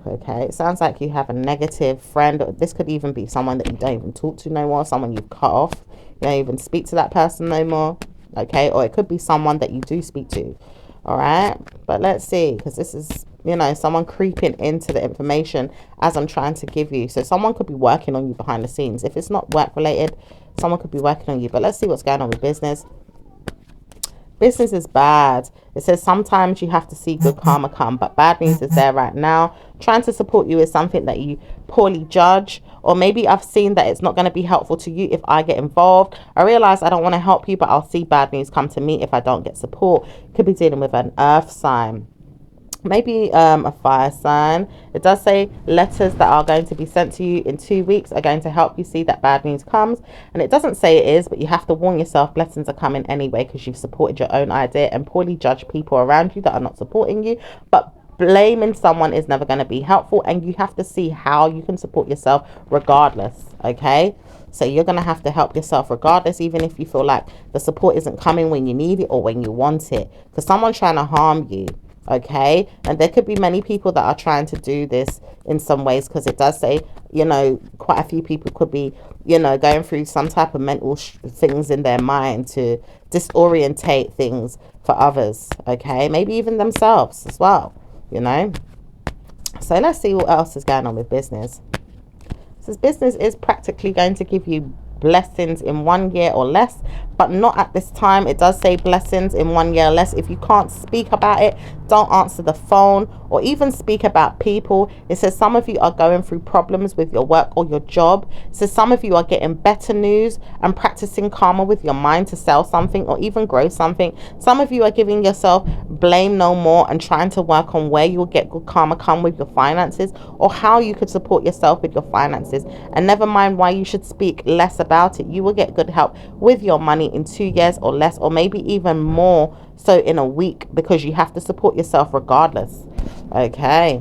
it sounds like you have a negative friend, or this could even be someone that you don't even talk to no more, someone you've cut off, you don't even speak to that person no more. Okay, or it could be someone that you do speak to. All right, but let's see, because this is, you know, someone creeping into the information as I'm trying to give you. So someone could be working on you behind the scenes. If it's not work related, someone could be working on you. But let's see what's going on with business. Business is bad. It says sometimes you have to see good karma come, but bad news is there right now. Trying to support you is something that you poorly judge, or maybe I've seen that it's not going to be helpful to you if I get involved. I realize I don't want to help you, but I'll see bad news come to me if I don't get support. Could be dealing with an earth sign, maybe a fire sign. It does say letters that are going to be sent to you in 2 weeks are going to help you see that bad news comes, and it doesn't say it is, but you have to warn yourself blessings are coming anyway, because you've supported your own idea and poorly judged people around you that are not supporting you, but blaming someone is never going to be helpful, and you have to see how you can support yourself regardless. Okay, so you're going to have to help yourself regardless, even if you feel like the support isn't coming when you need it or when you want it, because someone's trying to harm you. Okay, and there could be many people that are trying to do this in some ways, because it does say, you know, quite a few people could be, you know, going through some type of mental things in their mind to disorientate things for others. Okay, maybe even themselves as well, you know. So let's see what else is going on with business. This business is practically going to give you blessings in 1 year or less, but not at this time. It does say blessings in 1 year or less. If you can't speak about it, don't answer the phone or even speak about people. It says some of you are going through problems with your work or your job. It says some of you are getting better news and practicing karma with your mind to sell something or even grow something. Some of you are giving yourself blame no more and trying to work on where you'll get good karma come with your finances, or how you could support yourself with your finances. And never mind why you should speak less about it. You will get good help with your money in 2 years or less, or maybe even more so in a week, because you have to support yourself regardless. Okay,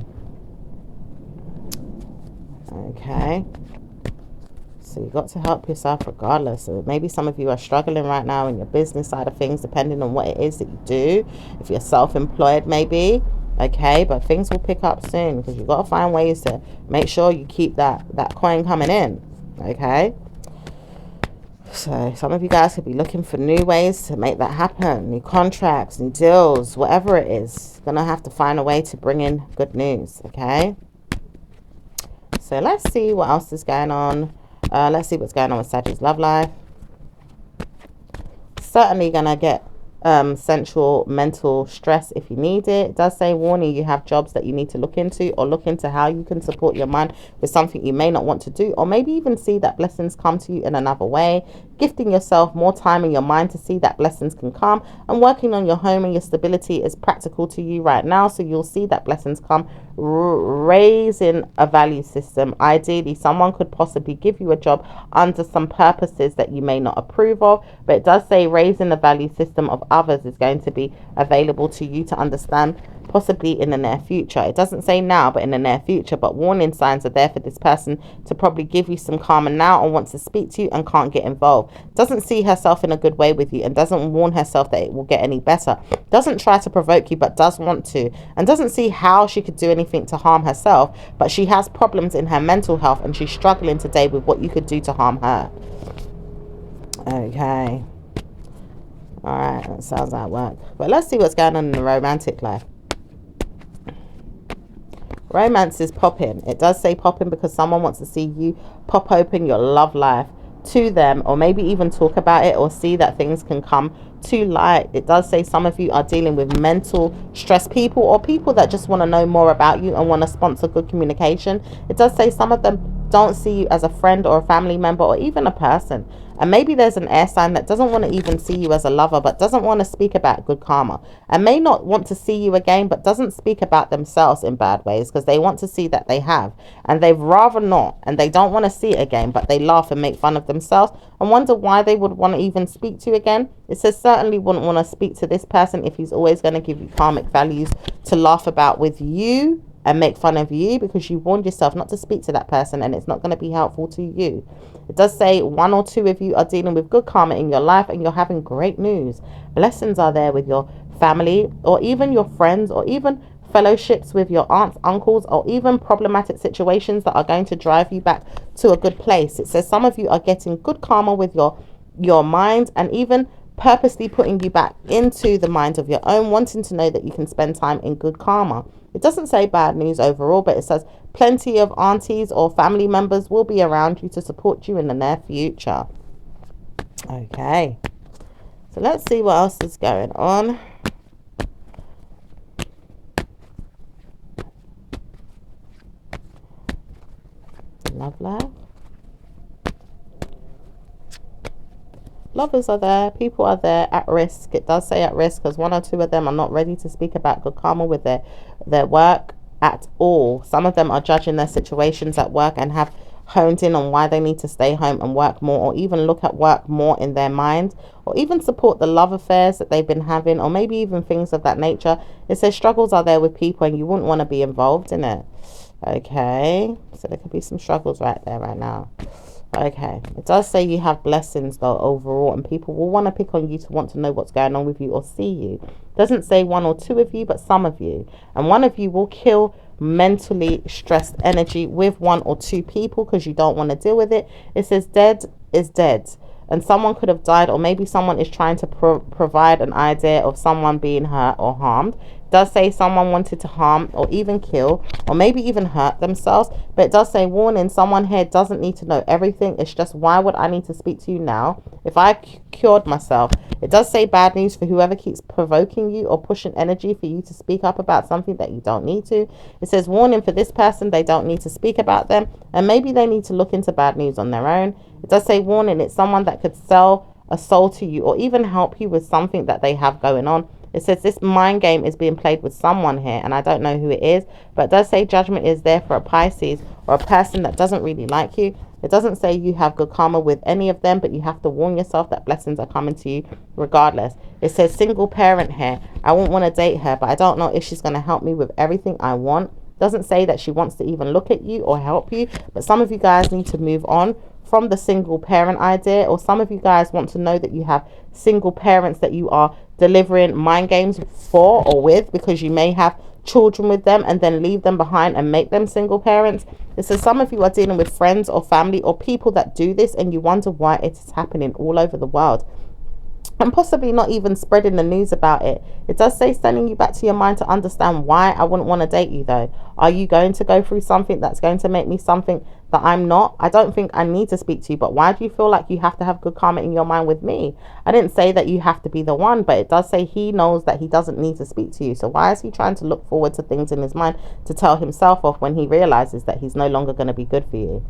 so you got to help yourself regardless. So maybe some of you are struggling right now in your business side of things, depending on what it is that you do. If you're self-employed, maybe. Okay, but things will pick up soon, because you've got to find ways to make sure you keep that coin coming in. Okay, so some of you guys could be looking for new ways to make that happen, new contracts, new deals, whatever it is. Gonna have to find a way to bring in good news. Okay, so let's see what else is going on. Let's see what's going on with Sagittarius love life. Certainly gonna get sensual mental stress if you need it. It does say warning, you have jobs that you need to look into, or look into how you can support your mind with something you may not want to do, or maybe even see that blessings come to you in another way. Gifting yourself more time in your mind to see that blessings can come, and working on your home and your stability is practical to you right now, so you'll see that blessings come. Raising a value system. Ideally, someone could possibly give you a job under some purposes that you may not approve of, but it does say raising the value system of others is going to be available to you to understand, possibly in the near future. It doesn't say now, but in the near future. But warning signs are there for this person to probably give you some karma now and wants to speak to you and can't get involved. Doesn't see herself in a good way with you, and doesn't warn herself that it will get any better. Doesn't try to provoke you, but does want to, and doesn't see how she could do anything to harm herself, but she has problems in her mental health, and she's struggling today with what you could do to harm her. Okay, all right, that sounds like work. But let's see what's going on in the romantic life. Romance is popping. It does say popping because someone wants to see you pop open your love life to them, or maybe even talk about it, or see that things can come to light. It does say some of you are dealing with mental stress people, or people that just want to know more about you and want to sponsor good communication. It does say some of them don't see you as a friend or a family member or even a person. And maybe there's an air sign that doesn't want to even see you as a lover, but doesn't want to speak about good karma, and may not want to see you again, but doesn't speak about themselves in bad ways, because they want to see that they have, and they'd rather not, and they don't want to see it again, but they laugh and make fun of themselves and wonder why they would want to even speak to you again. It says certainly wouldn't want to speak to this person if he's always going to give you karmic values to laugh about with you and make fun of you, because you warned yourself not to speak to that person, and it's not going to be helpful to you. It does say 1 or 2 of you are dealing with good karma in your life, and you're having great news. Blessings are there with your family, or even your friends, or even fellowships with your aunts, uncles, or even problematic situations that are going to drive you back to a good place. It says some of you are getting good karma with your mind, and even purposely putting you back into the mind of your own, wanting to know that you can spend time in good karma. It doesn't say bad news overall, but it says plenty of aunties or family members will be around you to support you in the near future. Okay, so let's see what else is going on. Love life. Lovers are there, people are there at risk. It does say at risk because 1 or 2 of them are not ready to speak about good karma with their work at all. Some of them are judging their situations at work and have honed in on why they need to stay home and work more, or even look at work more in their mind, or even support the love affairs that they've been having, or maybe even things of that nature. It says struggles are there with people and you wouldn't want to be involved in it. Okay, so there could be some struggles right there right now. Okay, it does say you have blessings though overall, and people will want to pick on you to want to know what's going on with you or see you. It doesn't say one or two of you, but some of you, and one of you will kill mentally stressed energy with one or two people because you don't want to deal with it. It says dead is dead, and someone could have died, or maybe someone is trying to provide an idea of someone being hurt or harmed. It does say someone wanted to harm or even kill or maybe even hurt themselves, but it does say warning, someone here doesn't need to know everything. It's just, why would I need to speak to you now if I cured myself? It does say bad news for whoever keeps provoking you or pushing energy for you to speak up about something that you don't need to. It says warning for this person, they don't need to speak about them, and maybe they need to look into bad news on their own. It does say warning, it's someone that could sell a soul to you or even help you with something that they have going on. It says this mind game is being played with someone here, and I don't know who it is, but it does say judgment is there for a Pisces or a person that doesn't really like you. It doesn't say you have good karma with any of them, but you have to warn yourself that blessings are coming to you regardless. It says single parent here. I won't want to date her, but I don't know if she's going to help me with everything I want. Doesn't say that she wants to even look at you or help you, but some of you guys need to move on from the single parent idea, or some of you guys want to know that you have single parents that you are delivering mind games for or with, because you may have children with them and then leave them behind and make them single parents. It says some of you are dealing with friends or family or people that do this, and you wonder why it is happening all over the world, and possibly not even spreading the news about it. It does say sending you back to your mind to understand why I wouldn't want to date you though. Are you going to go through something that's going to make me something that I'm not? I don't think I need to speak to you, but why do you feel like you have to have good karma in your mind with me? I didn't say that you have to be the one, but it does say he knows that he doesn't need to speak to you. So why is he trying to look forward to things in his mind to tell himself off when he realizes that he's no longer going to be good for you?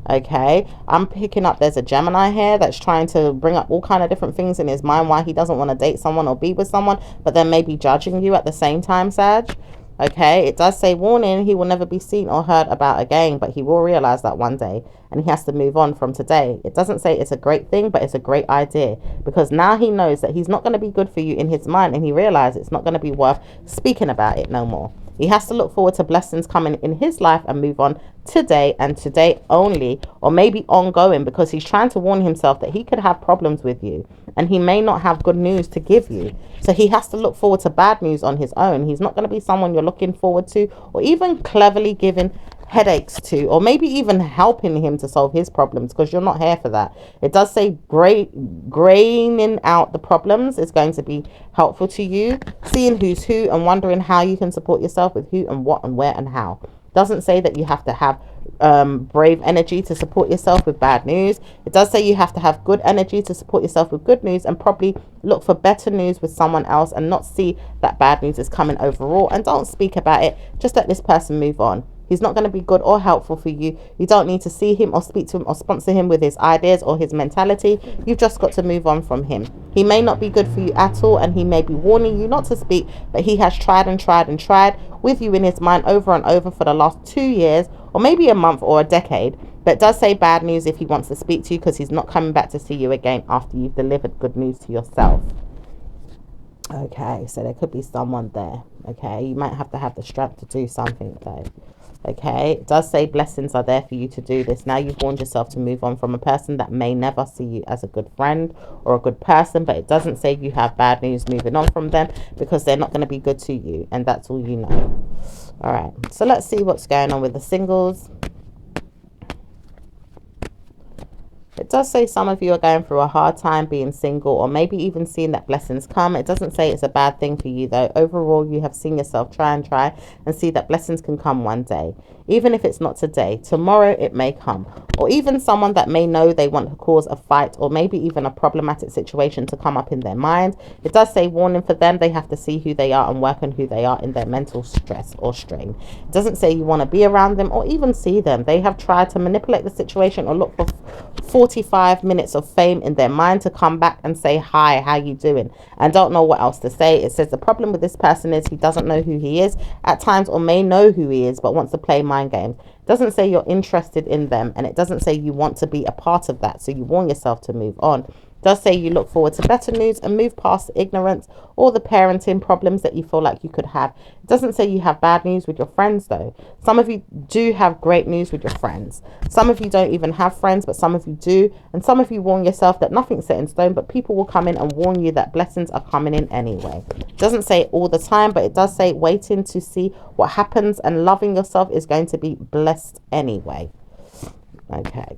Okay, I'm picking up there's a Gemini here that's trying to bring up all kind of different things in his mind why he doesn't want to date someone or be with someone, but then maybe judging you at the same time, Sag. Okay, it does say warning, he will never be seen or heard about again, but he will realize that one day, and he has to move on from today. It doesn't say it's a great thing, but it's a great idea, because now he knows that he's not going to be good for you in his mind, and he realizes it's not going to be worth speaking about it no more. He has to look forward to blessings coming in his life and move on today and today only, or maybe ongoing, because he's trying to warn himself that he could have problems with you and he may not have good news to give you. So he has to look forward to bad news on his own. He's not going to be someone you're looking forward to or even cleverly giving headaches to, or maybe even helping him to solve his problems, because you're not here for that. It does say graining out the problems is going to be helpful to you, seeing who's who and wondering how you can support yourself with who and what and where and how. Doesn't say that you have to have brave energy to support yourself with bad news. It does say you have to have good energy to support yourself with good news, and probably look for better news with someone else and not see that bad news is coming overall, and don't speak about it. Just let this person move on. He's not going to be good or helpful for you. You don't need to see him or speak to him or sponsor him with his ideas or his mentality. You've just got to move on from him. He may not be good for you at all, and he may be warning you not to speak, but he has tried and tried and tried with you in his mind over and over for the last 2 years, or maybe a month or a decade. But it does say bad news if he wants to speak to you, because he's not coming back to see you again after you've delivered good news to yourself. Okay, so there could be someone there. Okay, you might have to have the strength to do something though. Okay, it does say blessings are there for you to do this. Now you've warned yourself to move on from a person that may never see you as a good friend or a good person, but it doesn't say you have bad news moving on from them, because they're not going to be good to you, and that's all you know. All right, so let's see what's going on with the singles. It does say some of you are going through a hard time being single, or maybe even seeing that blessings come. It doesn't say it's a bad thing for you though. Overall, you have seen yourself try and see that blessings can come one day. Even if it's not today, tomorrow it may come. Or even someone that may know they want to cause a fight, or maybe even a problematic situation to come up in their mind. It does say warning for them. They have to see who they are and work on who they are in their mental stress or strain. It doesn't say you want to be around them or even see them. They have tried to manipulate the situation or look for 45 minutes of fame in their mind to come back and say, hi, how you doing? And don't know what else to say. It says the problem with this person is he doesn't know who he is at times, or may know who he is, but wants to play mind games. doesn't say you're interested in them, and it doesn't say you want to be a part of that, so you warn yourself to move on. It does say you look forward to better news and move past the ignorance or the parenting problems that you feel like you could have. It doesn't say you have bad news with your friends, though. Some of you do have great news with your friends. Some of you don't even have friends, but some of you do. And some of you warn yourself that nothing's set in stone, but people will come in and warn you that blessings are coming in anyway. It doesn't say it all the time, but it does say waiting to see what happens, and loving yourself is going to be blessed anyway. Okay.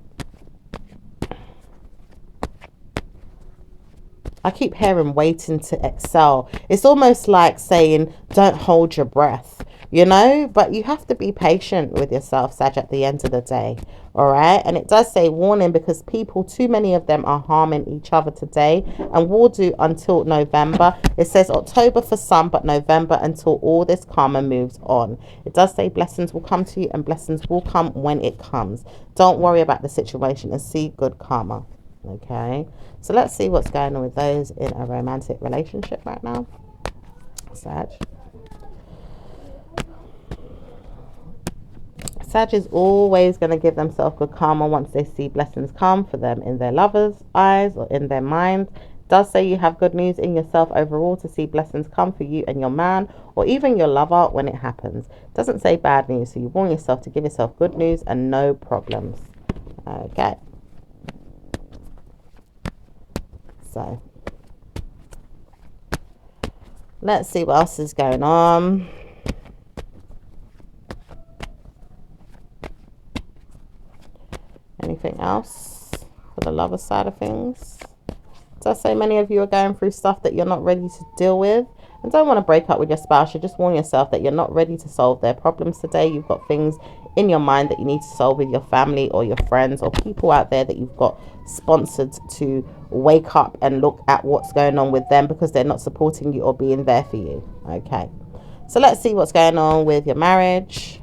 I keep hearing waiting to excel. It's almost like saying, don't hold your breath, you know, but you have to be patient with yourself, Sag, at the end of the day. All right. And it does say warning, because people, too many of them, are harming each other today and will do until November. It says October for some, but November until all this karma moves on. It does say blessings will come to you, and blessings will come when it comes. Don't worry about the situation and see good karma. Okay, so let's see what's going on with those in a romantic relationship right now, Sag. Sag is always going to give themselves good karma once they see blessings come for them in their lover's eyes or in their mind. It does say you have good news in yourself overall to see blessings come for you and your man, or even your lover, when it happens. It doesn't say bad news, so you warn yourself to give yourself good news and no problems. Okay. So let's see what else is going on. Anything else for the lover side of things? So I say many of you are going through stuff that you're not ready to deal with, and don't want to break up with your spouse. You just warn yourself that you're not ready to solve their problems today. You've got things in your mind that you need to solve with your family or your friends or people out there that you've got sponsored to wake up and look at what's going on with them, because they're not supporting you or being there for you. Okay, so let's see what's going on with your marriage.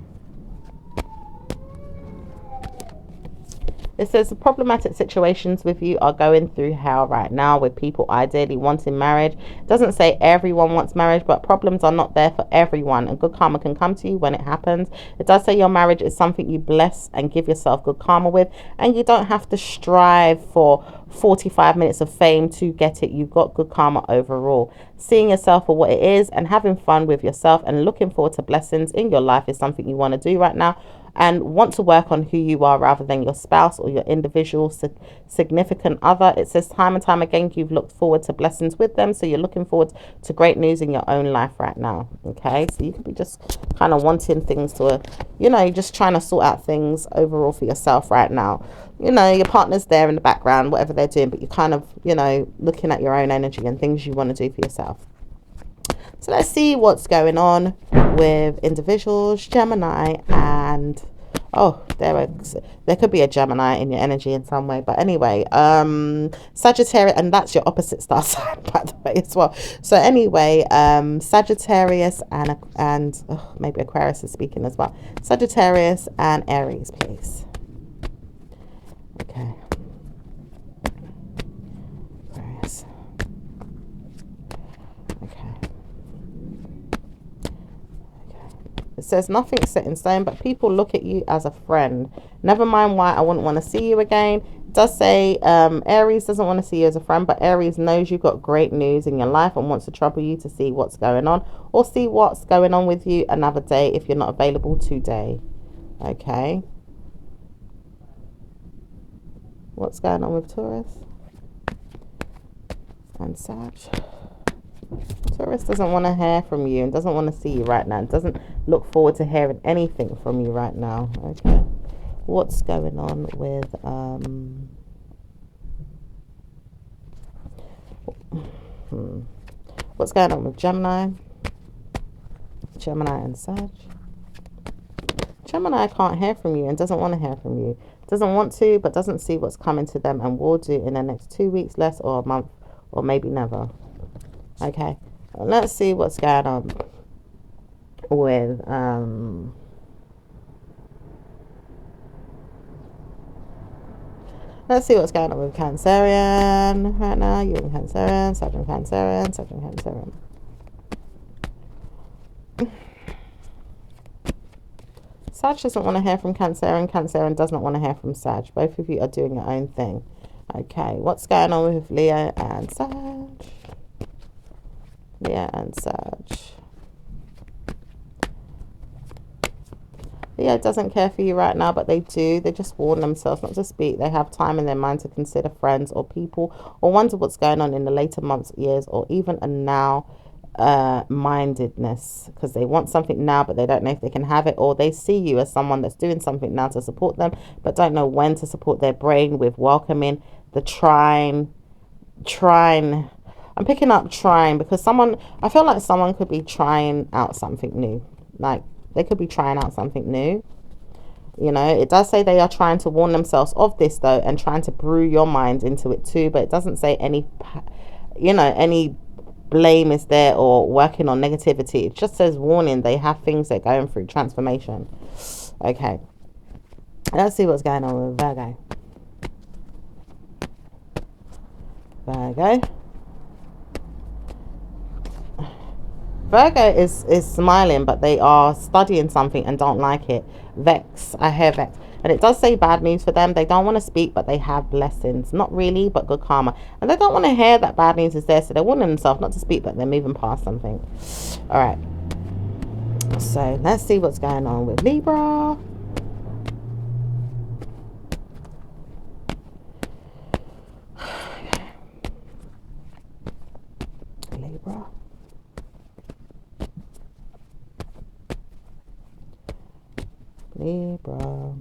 It says the problematic situations with you are going through hell right now, with people ideally wanting marriage. It doesn't say everyone wants marriage, but problems are not there for everyone, and good karma can come to you when it happens. It does say your marriage is something you bless and give yourself good karma with, and you don't have to strive for 45 minutes of fame to get it. You've got good karma overall. Seeing yourself for what it is and having fun with yourself and looking forward to blessings in your life is something you want to do right now, and want to work on who you are rather than your spouse or your individual significant other. It says time and time again you've looked forward to blessings with them, so you're looking forward to great news in your own life right now. Okay, so you could be just kind of wanting things to, you know, just trying to sort out things overall for yourself right now. You know, your partner's there in the background, whatever they're doing, but you're kind of, you know, looking at your own energy and things you want to do for yourself. So let's see what's going on with individuals, Gemini, and there could be a Gemini in your energy in some way. But anyway, Sagittarius, and that's your opposite star sign, by the way, as well. So anyway, Sagittarius and maybe Aquarius is speaking as well. Sagittarius and Aries, please. Okay. Aquarius. It says nothing's set in stone, but people look at you as a friend. Never mind why I wouldn't want to see you again. It does say Aries doesn't want to see you as a friend, but Aries knows you've got great news in your life and wants to trouble you to see what's going on, or see what's going on with you another day if you're not available today. Okay. What's going on with Taurus and Sag? Taurus doesn't want to hear from you and doesn't want to see you right now. It doesn't look forward to hearing anything from you right now. Okay. What's going on with what's going on with Gemini? Gemini and Sag. Gemini can't hear from you and doesn't want to hear from you. Doesn't want to, but doesn't see what's coming to them and will do in the next 2 weeks, less, or a month, or maybe never. Okay, let's see what's going on with let's see what's going on with Cancerian right now. You and Cancerian, Saturn Cancerian, Saturn Cancerian. Sag doesn't want to hear from Cancer, and Cancer does not want to hear from Sag. Both of you are doing your own thing. Okay, what's going on with Leo and Sag? Leo and Sag. Leo doesn't care for you right now, but they do. They just warn themselves not to speak. They have time in their mind to consider friends or people, or wonder what's going on in the later months, years, or even a now mindedness, because they want something now, but they don't know if they can have it, or they see you as someone that's doing something now to support them, but don't know when to support their brain with welcoming the trying. I'm picking up trying because I feel like someone could be trying out something new. Like, they could be trying out something new. You know, it does say they are trying to warn themselves of this, though, and trying to brew your mind into it too. But it doesn't say any blame is there or working on negativity. It just says warning. They have things they're going through, transformation. Okay. Let's see what's going on with Virgo. Virgo is smiling, but they are studying something and don't like it. Vex. I hear vex. And it does say bad news for them. They don't want to speak, but they have blessings. Not really, but good karma. And they don't want to hear that bad news is there. So they're warning themselves not to speak, but they're moving past something. All right. So let's see what's going on with Libra. Libra. Libra.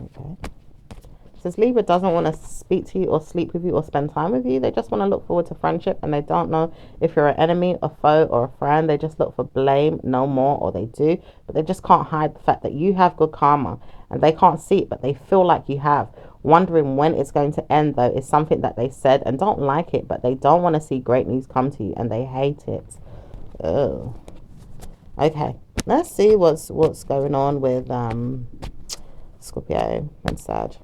Okay. It says Libra doesn't want to speak to you or sleep with you or spend time with you. They just want to look forward to friendship, and they don't know if you're an enemy, a foe, or a friend. They just look for blame, no more, or they do, but they just can't hide the fact that you have good karma, and they can't see it, but they feel like you have. Wondering when it's going to end, though, is something that they said and don't like it, but they don't want to see great news come to you, and they hate it. Oh. Okay, let's see what's going on with Scorpio and Sag.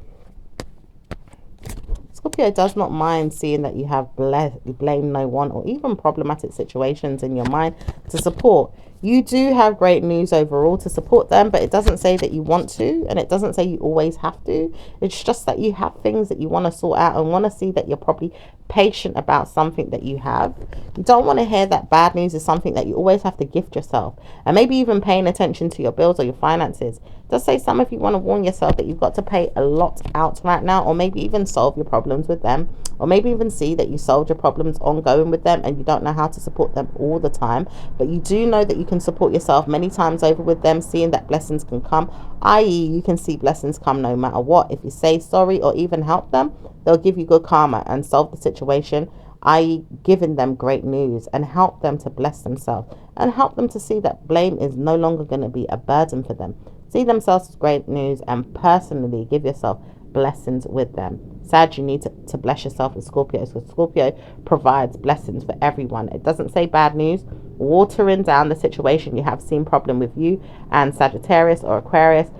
Scorpio does not mind seeing that you have blame no one or even problematic situations in your mind to support. You do have great news overall to support them, but it doesn't say that you want to, and it doesn't say you always have to. It's just that you have things that you want to sort out and want to see that you're probably patient about something that you have. You don't want to hear that bad news is something that you always have to gift yourself, and maybe even paying attention to your bills or your finances. It does say some of you want to warn yourself that you've got to pay a lot out right now, or maybe even solve your problems with them, or maybe even see that you solved your problems ongoing with them and you don't know how to support them all the time, but you do know that you can support yourself many times over with them, seeing that blessings can come, i.e. you can see blessings come no matter what. If you say sorry or even help them, they'll give you good karma and solve the situation, i.e. giving them great news, and help them to bless themselves and help them to see that blame is no longer going to be a burden for them. See themselves as great news and personally give yourself blessings with them. Sag, you need to bless yourself with Scorpio, because Scorpio provides blessings for everyone. It doesn't say bad news. Watering down the situation, you have seen problem with you and Sagittarius or Aquarius.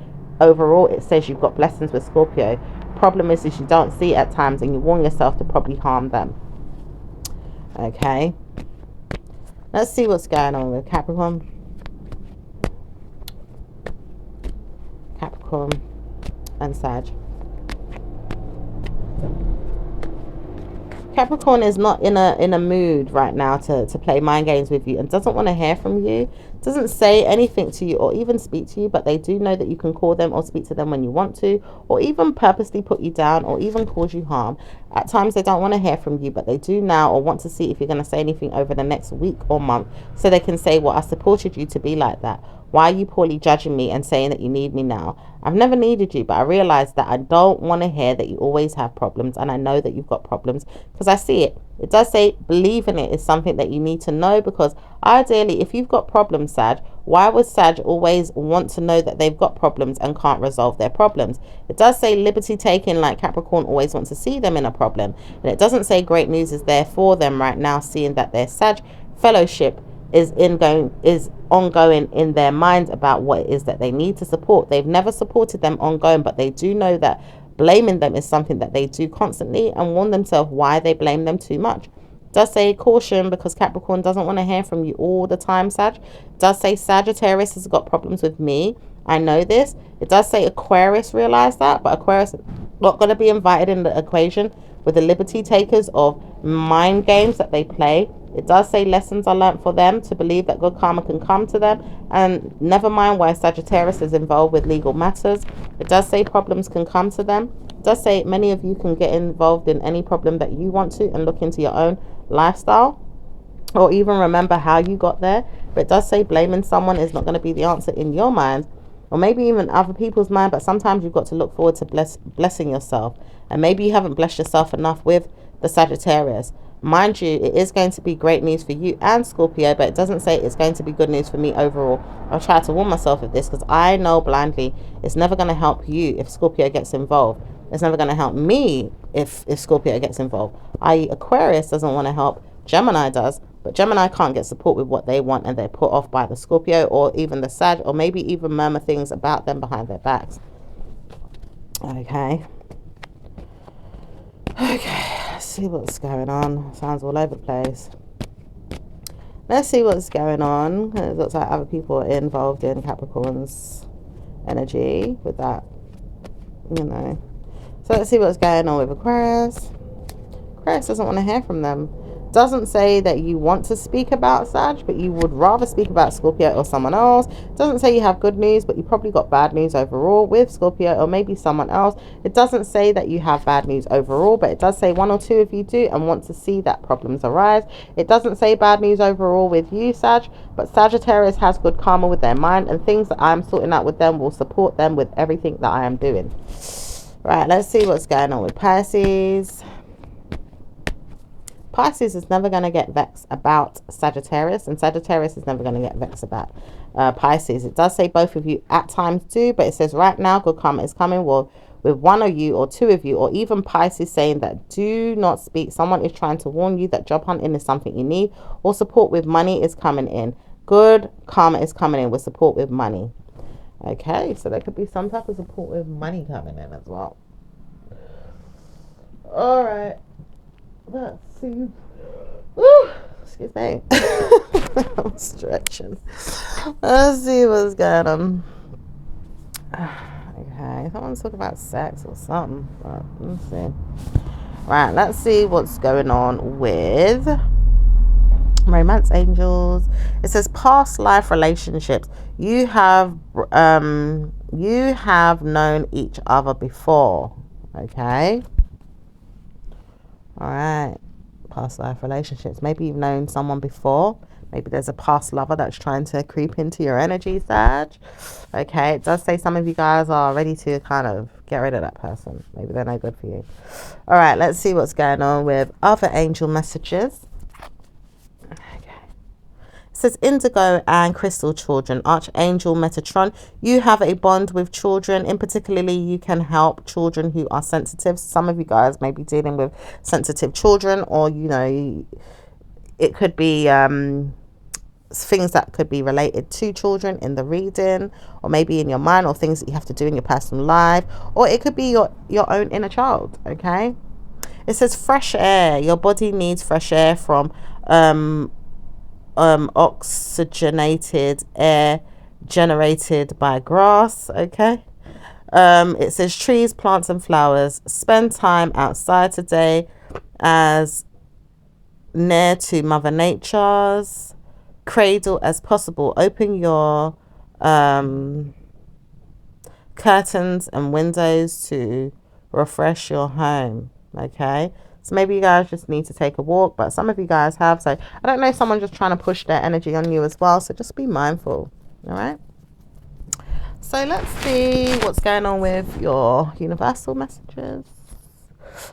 Overall, it says you've got blessings with Scorpio. Problem is you don't see it at times, and you warn yourself to probably harm them. Okay, let's see what's going on with Capricorn and Sag. Capricorn is not in a mood right now to play mind games with you and doesn't want to hear from you, doesn't say anything to you or even speak to you, but they do know that you can call them or speak to them when you want to, or even purposely put you down or even cause you harm. At times they don't want to hear from you, but they do now, or want to see if you're going to say anything over the next week or month, so they can say, well, I supported you to be like that. Why are you poorly judging me and saying that you need me now? I've never needed you, but I realize that I don't want to hear that you always have problems, and I know that you've got problems because I see it. It does say believing it is something that you need to know, because ideally, if you've got problems, Sag, why would Sag always want to know that they've got problems and can't resolve their problems? It does say liberty taking, like Capricorn always wants to see them in a problem, and it doesn't say great news is there for them right now, seeing that their Sag fellowship is ongoing in their minds about what it is that they need to support. They've never supported them ongoing, but they do know that blaming them is something that they do constantly, and warn themselves why they blame them too much. Does say caution because Capricorn doesn't want to hear from you all the time, Sag. Does say Sagittarius has got problems with me. I know this. It does say Aquarius realize that, but Aquarius not going to be invited in the equation with the liberty takers of mind games that they play. It does say lessons are learnt for them to believe that good karma can come to them, and never mind why Sagittarius is involved with legal matters. It does say problems can come to them. It does say many of you can get involved in any problem that you want to and look into your own lifestyle or even remember how you got there. But it does say blaming someone is not going to be the answer in your mind, or maybe even other people's mind. But sometimes you've got to look forward to blessing yourself, and maybe you haven't blessed yourself enough with the Sagittarius. Mind you, it is going to be great news for you and Scorpio, but it doesn't say it's going to be good news for me overall. I'll try to warn myself of this because I know blindly it's never going to help you if Scorpio gets involved. It's never going to help me if Scorpio gets involved. I.e. Aquarius doesn't want to help, Gemini does, but Gemini can't get support with what they want, and they're put off by the Scorpio or even the Sag, or maybe even murmur things about them behind their backs. Okay, let's see what's going on. Sounds all over the place. Let's see what's going on. It looks like other people are involved in Capricorn's energy with that, you know. So let's see what's going on with Aquarius. Aquarius doesn't want to hear from them. Doesn't say that you want to speak about Sag, but you would rather speak about Scorpio or someone else. Doesn't say you have good news, but you probably got bad news overall with Scorpio or maybe someone else. It doesn't say that you have bad news overall, but it does say one or two of you do and want to see that problems arise. It doesn't say bad news overall with you, Sag, but Sagittarius has good karma with their mind, and things that I'm sorting out with them will support them with everything that I am doing. Right, let's see what's going on with Pisces. Pisces is never going to get vexed about Sagittarius, and Sagittarius is never going to get vexed about Pisces. It does say both of you at times do, but it says right now good karma is coming. Well, with one of you or two of you, or even Pisces saying that do not speak. Someone is trying to warn you that job hunting is something you need, or support with money is coming in. Good karma is coming in with support with money. Okay, so there could be some type of support with money coming in as well. All right. Let's see. Woo! Excuse me. I'm stretching. Let's see what's going on. Okay, someone's talking about sex or something. But let's see. Right, let's see what's going on with romance angels. It says past life relationships. You have known each other before. Okay. All right, past life relationships. Maybe you've known someone before. Maybe there's a past lover that's trying to creep into your energy, Sag. Okay, it does say some of you guys are ready to kind of get rid of that person. Maybe they're no good for you. All right, let's see what's going on with other angel messages. It says indigo and crystal children. Archangel Metatron, you have a bond with children. In particularly, you can help children who are sensitive. Some of you guys may be dealing with sensitive children, or you know, it could be things that could be related to children in the reading, or maybe in your mind, or things that you have to do in your personal life, or it could be your own inner child. Okay, it says fresh air. Your body needs fresh air from oxygenated air generated by grass. Okay, it says trees, plants and flowers. Spend time outside today as near to Mother Nature's cradle as possible. Open your curtains and windows to refresh your home. Okay, so maybe you guys just need to take a walk, but some of you guys have. So I don't know, someone just trying to push their energy on you as well. So just be mindful. All right. So let's see what's going on with your universal messages.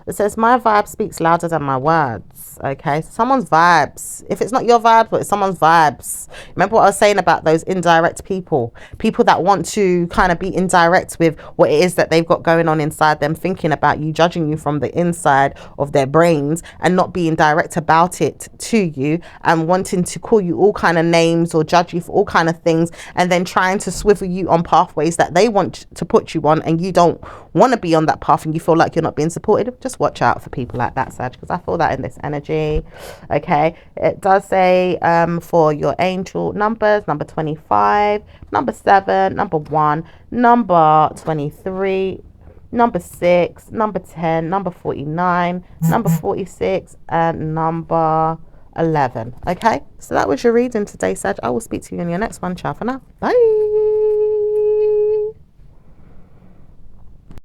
It says my vibe speaks louder than my words. Okay, so someone's vibes, if it's not your vibe, but it's someone's vibes. Remember what I was saying about those indirect people that want to kind of be indirect with what it is that they've got going on inside them, thinking about you, judging you from the inside of their brains, and not being direct about it to you, and wanting to call you all kind of names or judge you for all kind of things, and then trying to swivel you on pathways that they want to put you on, and you don't want to be on that path, and you feel like you're not being supported. just watch out for people like that, Sag, because I feel that in this energy. Okay, it does say for your angel numbers, number 25, number 7, number 1, number 23, number 6, number 10, number 49, number 46, and number 11. Okay, so that was your reading today, Sag. I will speak to you in your next one. Ciao for now. Bye.